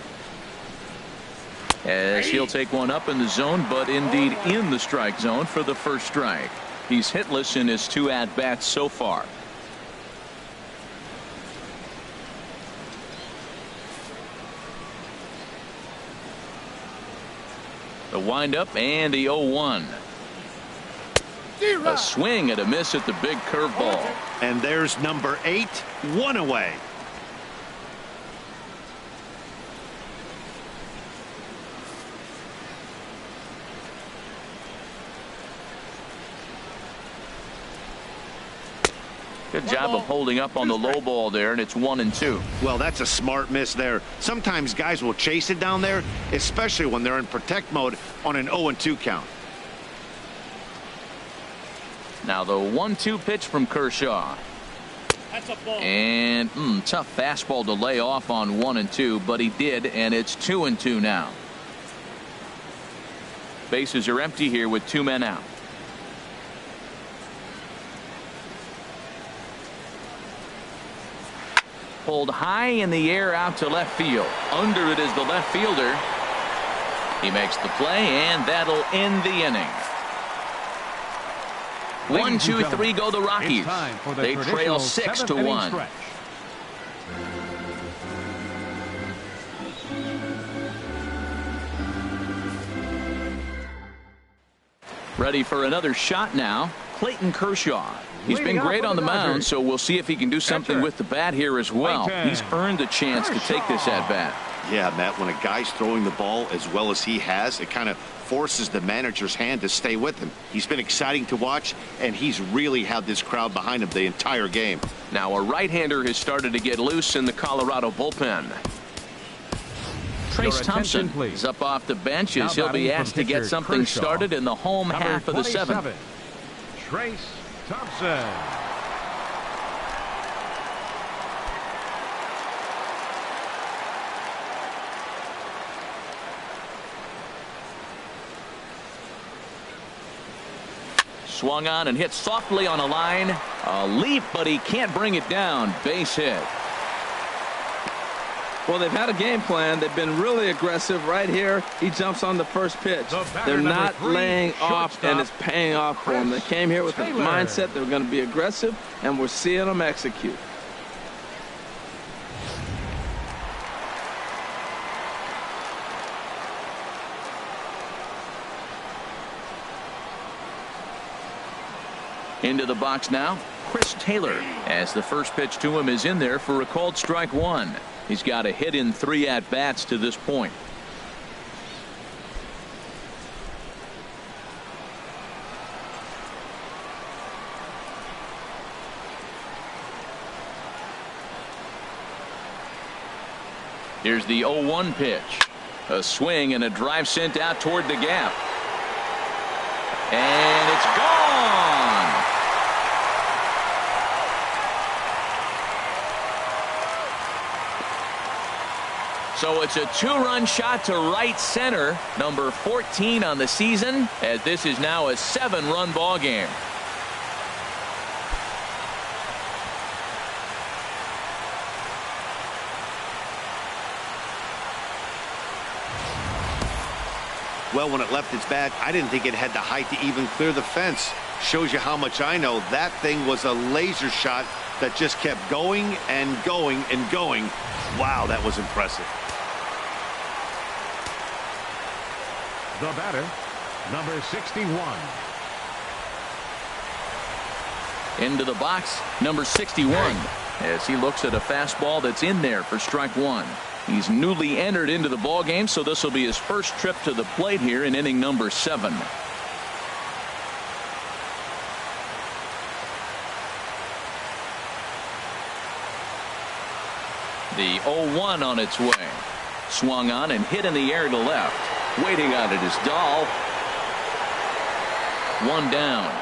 As he'll take one up in the zone, but indeed in the strike zone for the first strike. He's hitless in his 2 at-bats so far. The windup and the 0-1. A swing and a miss at the big curveball. And there's number 8, 1 away. Good job of holding up on the low ball there, and it's 1-2. Well, that's a smart miss there. Sometimes guys will chase it down there, especially when they're in protect mode on an 0-2 count. Now the 1-2 pitch from Kershaw. That's a ball. And tough fastball to lay off on 1-2, but he did, and it's 2-2 now. Bases are empty here with 2 men out. Pulled high in the air out to left field. Under it is the left fielder. He makes the play, and that'll end the inning. 1-2-3 go the Rockies. They trail 6-1. Ready for another shot now. Clayton Kershaw. He's been great on the mound, so we'll see if he can do something with the bat here as well. He's earned a chance to take this at bat. Yeah, Matt, when a guy's throwing the ball as well as he has, it kind of forces the manager's hand to stay with him. He's been exciting to watch, and he's really had this crowd behind him the entire game. Now a right-hander has started to get loose in the Colorado bullpen. Trace Thompson is up off the bench as he'll be asked to get something started in the home half of the 7th. Trace Thompson. Swung on and hit softly on a line. A leap, but he can't bring it down. Base hit. Well, they've had a game plan. They've been really aggressive. Right here, he jumps on the first pitch. They're not laying off, and it's paying off for them. They came here with the mindset they were going to be aggressive, and we're seeing them execute. Into the box now, Chris Taylor, as the first pitch to him is in there for a called strike 1. He's got a hit in 3 at-bats to this point. Here's the 0-1 pitch. A swing and a drive sent out toward the gap. And it's gone. So it's a 2-run shot to right center, number 14 on the season, as this is now a 7-run ball game. Well, when it left its bat, I didn't think it had the height to even clear the fence. Shows you how much I know. That thing was a laser shot that just kept going and going and going. Wow, that was impressive. The batter, number 61. Into the box, number 61, as he looks at a fastball that's in there for strike 1. He's newly entered into the ball game, so this will be his first trip to the plate here in inning number 7. The 0-1 on its way. Swung on and hit in the air to left. Waiting on it is Dahl. 1 down.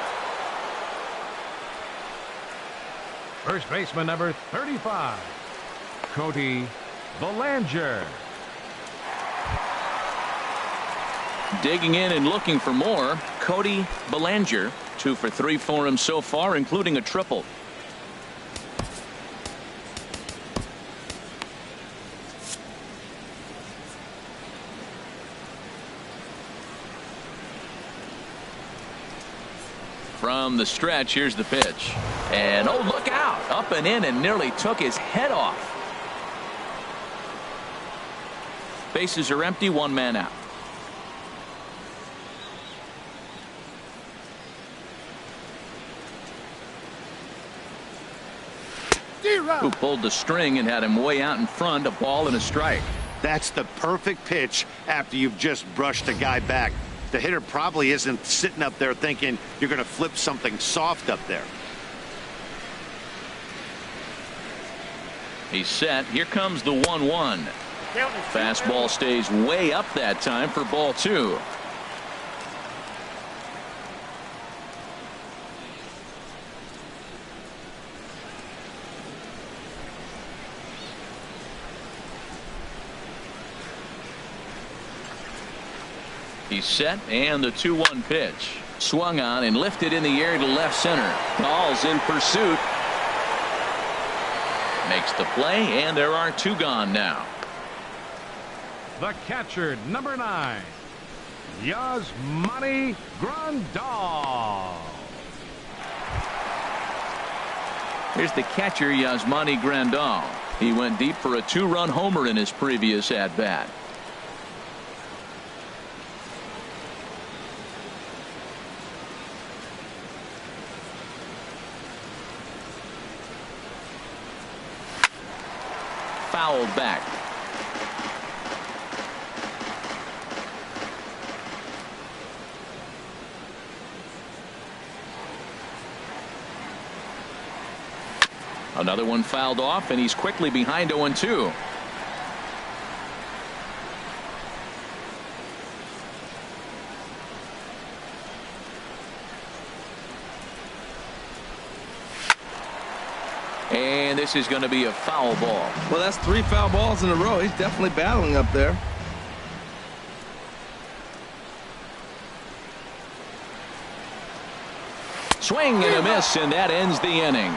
First baseman number 35, Cody Bellinger. Digging in and looking for more, Cody Bellinger. 2 for 3 for him so far, including a triple. From the stretch, here's the pitch. And oh, look out. Up and in and nearly took his head off. Bases are empty, 1 man out. Who pulled the string and had him way out in front, a ball and a strike. That's the perfect pitch after you've just brushed a guy back. The hitter probably isn't sitting up there thinking you're going to flip something soft up there. He's set. Here comes the 1-1. Fastball stays way up that time for ball 2. He's set, and the 2-1 pitch. Swung on and lifted in the air to left center. Ball's in pursuit. Makes the play, and there are 2 gone now. The catcher, number 9, Yasmani Grandal. Here's the catcher, Yasmani Grandal. He went deep for a 2-run homer in his previous at-bat. Fouled back. Another one fouled off, and he's quickly behind 0-2. And this is going to be a foul ball. Well, that's 3 foul balls in a row. He's definitely battling up there. Swing and a miss, and that ends the inning.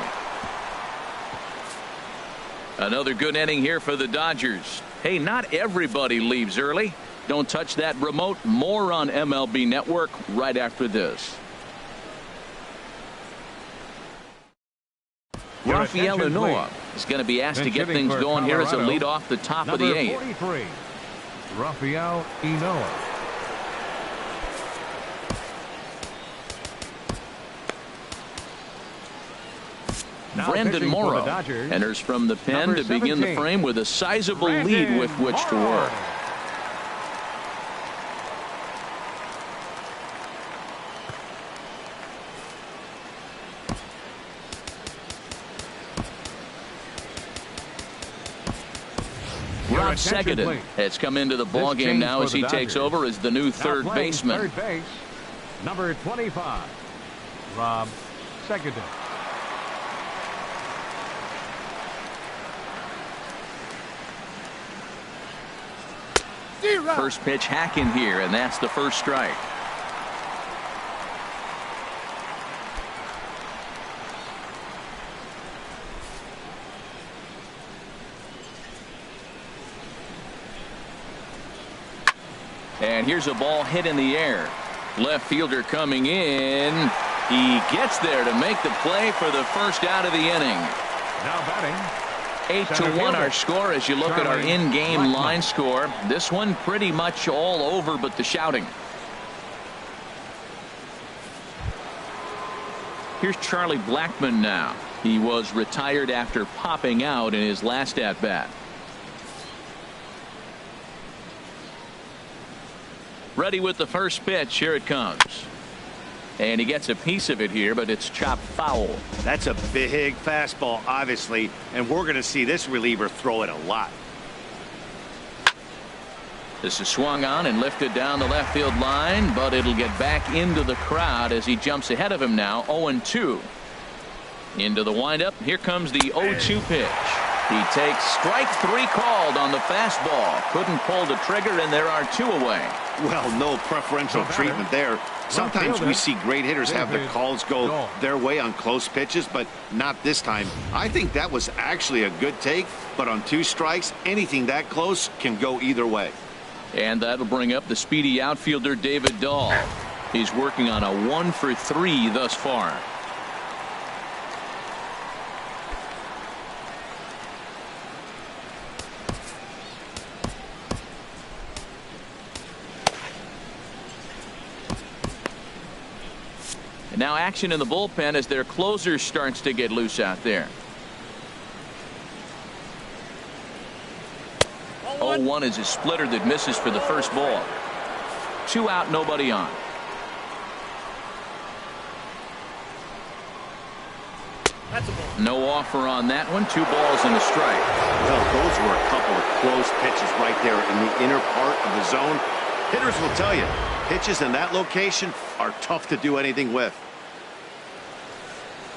Another good inning here for the Dodgers. Hey, not everybody leaves early. Don't touch that remote. More on MLB Network right after this. Rafael Inoa is going to be asked to get things going here as a lead off the top of the 8th. 43, Rafael Inoa. Brandon Morrow enters from the pen to begin the frame with a sizable lead with which to work. Rob Segedin has come into the ball game now as he takes over as the new third baseman. Third base, number 25, Rob Segedin. First pitch hacking here, and that's the first strike. And here's a ball hit in the air. Left fielder coming in. He gets there to make the play for the first out of the inning. Now batting. 8-1 our score as you look at our in-game line score. This one pretty much all over but the shouting. Here's Charlie Blackmon now. He was retired after popping out in his last at-bat. Ready with the first pitch. Here it comes. And he gets a piece of it here, but it's chopped foul. That's a big fastball, obviously, and we're going to see this reliever throw it a lot. This is swung on and lifted down the left field line, but it'll get back into the crowd as he jumps ahead of him now. 0-2. Into the windup. Here comes the 0-2 pitch. He takes strike 3 called on the fastball. Couldn't pull the trigger, and there are 2 away. Well, no preferential treatment there. Sometimes we see great hitters have the calls go their way on close pitches, but not this time. I think that was actually a good take, but on 2 strikes, anything that close can go either way. And that'll bring up the speedy outfielder David Dahl. He's working on a 1 for 3 thus far. Now action in the bullpen as their closer starts to get loose out there. 0-1 is a splitter that misses for the first ball. 2 out, nobody on. No offer on that one. 2 balls and a strike. Well, those were a couple of close pitches right there in the inner part of the zone. Hitters will tell you, pitches in that location are tough to do anything with.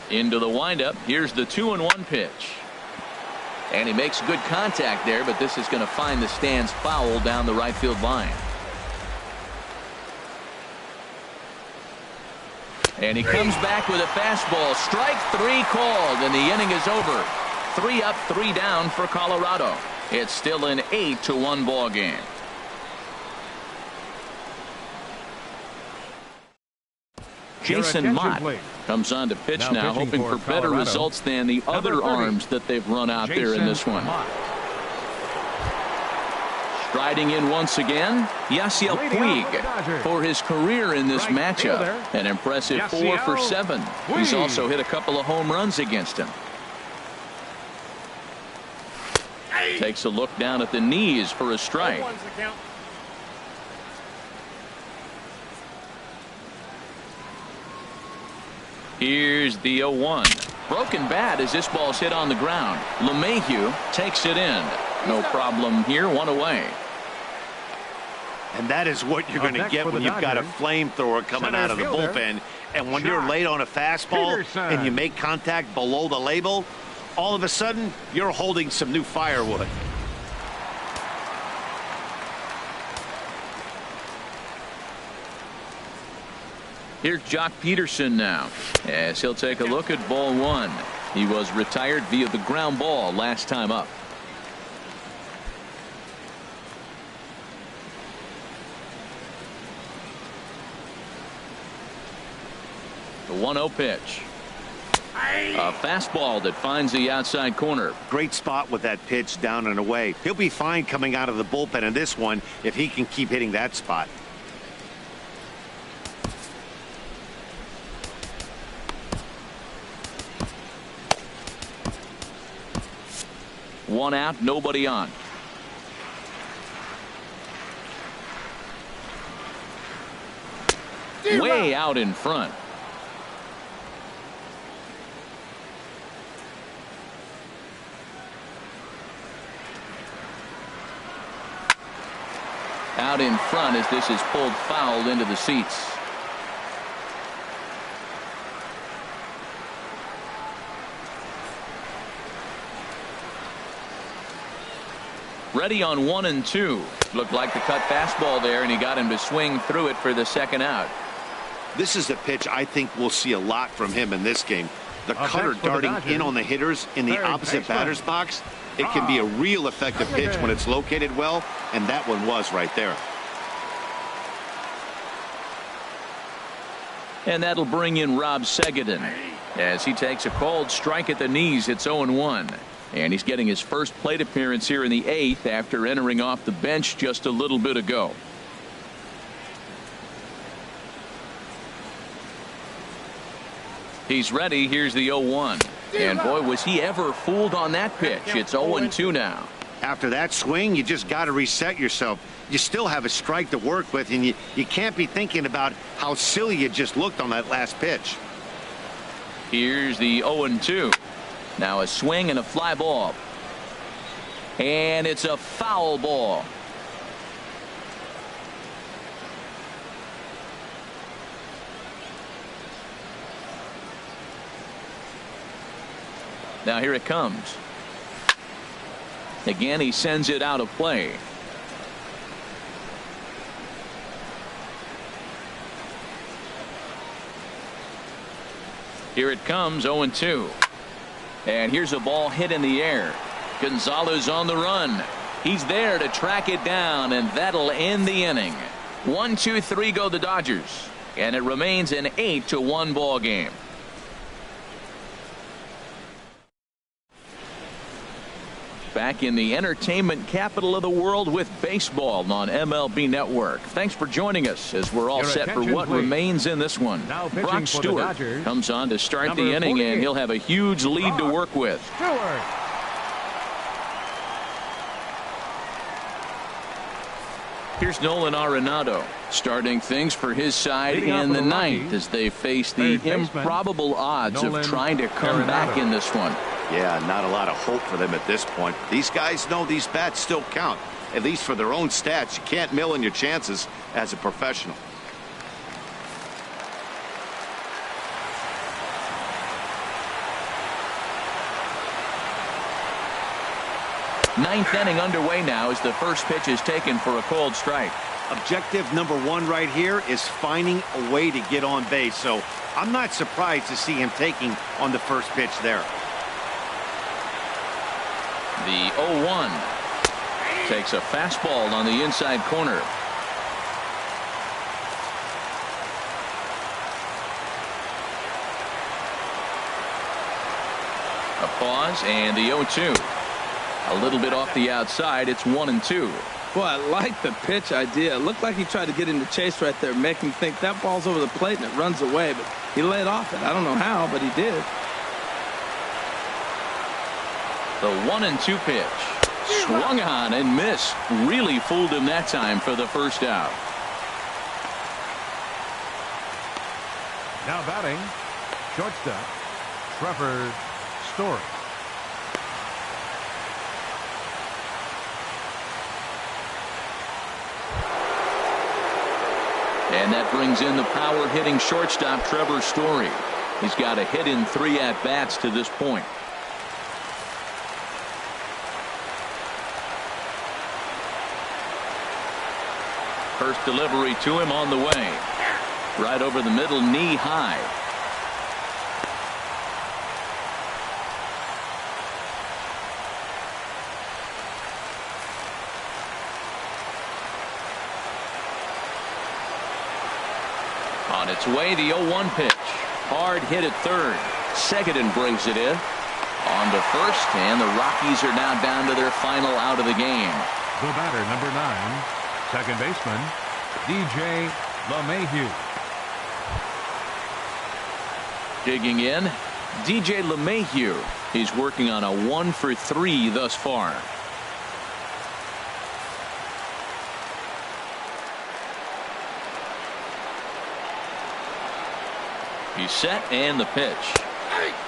Into the windup. Here's the 2-1 pitch. And he makes good contact there, but this is going to find the stands foul down the right field line. And he comes back with a fastball. Strike 3 called, and the inning is over. 3 up, 3 down for Colorado. It's still an 8-1 ball game. Jason Mott comes on to pitch now hoping for better results than the other arms that they've run out there in this one. Striding in once again, Yasiel Puig for his career in this matchup. An impressive 4 for 7. He's also hit a couple of home runs against him. Takes a look down at the knees for a strike. Here's the 0-1. Broken bat as this ball's hit on the ground. LeMahieu takes it in. No problem here. 1 away. And that is what you're going to get when you've got a flamethrower coming out of the bullpen. And when you're late on a fastball and you make contact below the label, all of a sudden you're holding some new firewood. Here's Jock Peterson now, as he'll take a look at ball 1. He was retired via the ground ball last time up. The 1-0 pitch. A fastball that finds the outside corner. Great spot with that pitch down and away. He'll be fine coming out of the bullpen in this one if he can keep hitting that spot. One out, nobody on. Way out in front. Out in front as this is pulled foul into the seats. Ready on 1 and 2. Looked like the cut fastball there, and he got him to swing through it for the second out. This is a pitch I think we'll see a lot from him in this game. The cutter darting in on the hitters in the opposite batter's box. It can be a real effective pitch when it's located well, and that one was right there. And that'll bring in Rob Segedin as he takes a called strike at the knees. It's 0-1. And he's getting his first plate appearance here in the 8th after entering off the bench just a little bit ago. He's ready. Here's the 0-1. And boy, was he ever fooled on that pitch. It's 0-2 now. After that swing, you just got to reset yourself. You still have a strike to work with, and you can't be thinking about how silly you just looked on that last pitch. Here's the 0-2. Now a swing and a fly ball. And it's a foul ball. Now here it comes. Again, he sends it out of play. Here it comes, 0-2. And here's a ball hit in the air. Gonzalez on the run. He's there to track it down, and that'll end the inning. 1, 2, 3 go the Dodgers. And it remains an 8-1 ball game. Back in the entertainment capital of the world with baseball on MLB Network. Thanks for joining us as we're all set for what remains in this one. Brock Stewart comes on to start the inning, and he'll have a huge lead to work with. Here's Nolan Arenado starting things for his side Leading in off the for the ninth Rockies, as they face the third baseman, improbable odds Nolan of trying to come back Arenado. in this one. Yeah, not a lot of hope for them at this point. These guys know these bats still count, at least for their own stats. You can't mill in your chances as a professional. Ninth inning underway now as the first pitch is taken for a called strike. Objective number one right here is finding a way to get on base. So I'm not surprised to see him taking on the first pitch there. The 0-1 takes a fastball on the inside corner. A pause and the 0-2. A little bit off the outside. It's 1-2. Boy, I like the pitch idea. It looked like he tried to get into chase right there, make him think that ball's over the plate and it runs away, but he laid off it. I don't know how, but he did. The 1-2 pitch. Swung on and missed. Really fooled him that time for the first out. Now batting, shortstop, Trevor Story. And that brings in the power-hitting shortstop, Trevor Story. He's got a hit in 3 at-bats to this point. First delivery to him on the way. Right over the middle, knee high. On its way, the 0-1 pitch. Hard hit at third. Seguin brings it in. On to first, and the Rockies are now down to their final out of the game. The batter, number 9, second baseman, DJ LeMahieu. Digging in, DJ LeMahieu. He's working on a 1-for-3 thus far. He's set, and the pitch.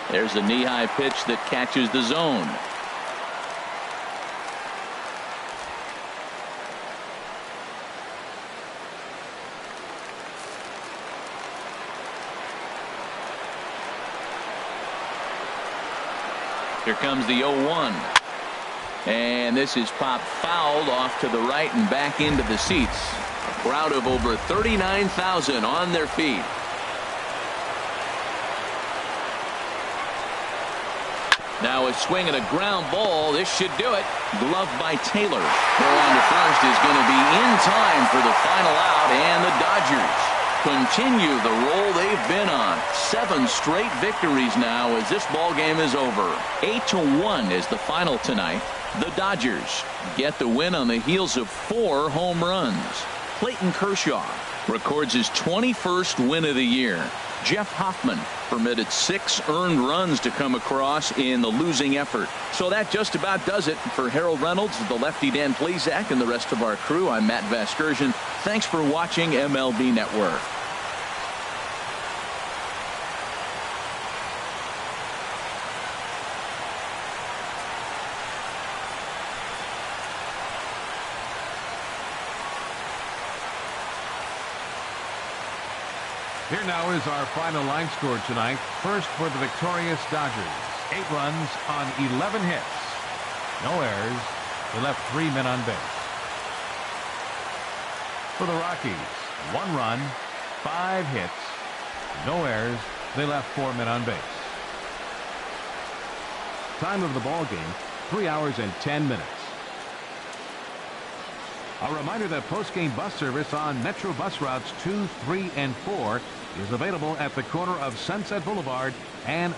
There's the knee-high pitch that catches the zone. Here comes the 0-1. And this is popped fouled off to the right and back into the seats. A crowd of over 39,000 on their feet. Now a swing and a ground ball. This should do it. Glove by Taylor. Throw on to first is going to be in time for the final out, and the Dodgers continue the roll they've been on. 7 straight victories now as this ball game is over. 8-1 is the final tonight. The Dodgers get the win on the heels of 4 home runs. Clayton Kershaw records his 21st win of the year. Jeff Hoffman permitted 6 earned runs to come across in the losing effort. So that just about does it. For Harold Reynolds, the lefty Dan Plesac, and the rest of our crew, I'm Matt Vasgersian. Thanks for watching MLB Network. Here now is our final line score tonight. First for the victorious Dodgers. 8 runs on 11 hits. No errors. They left 3 men on base. For the Rockies, 1 run, 5 hits. No errors. They left 4 men on base. Time of the ball game, 3 hours and 10 minutes. A reminder that post-game bus service on Metro bus routes 2, 3, and 4 is available at the corner of Sunset Boulevard and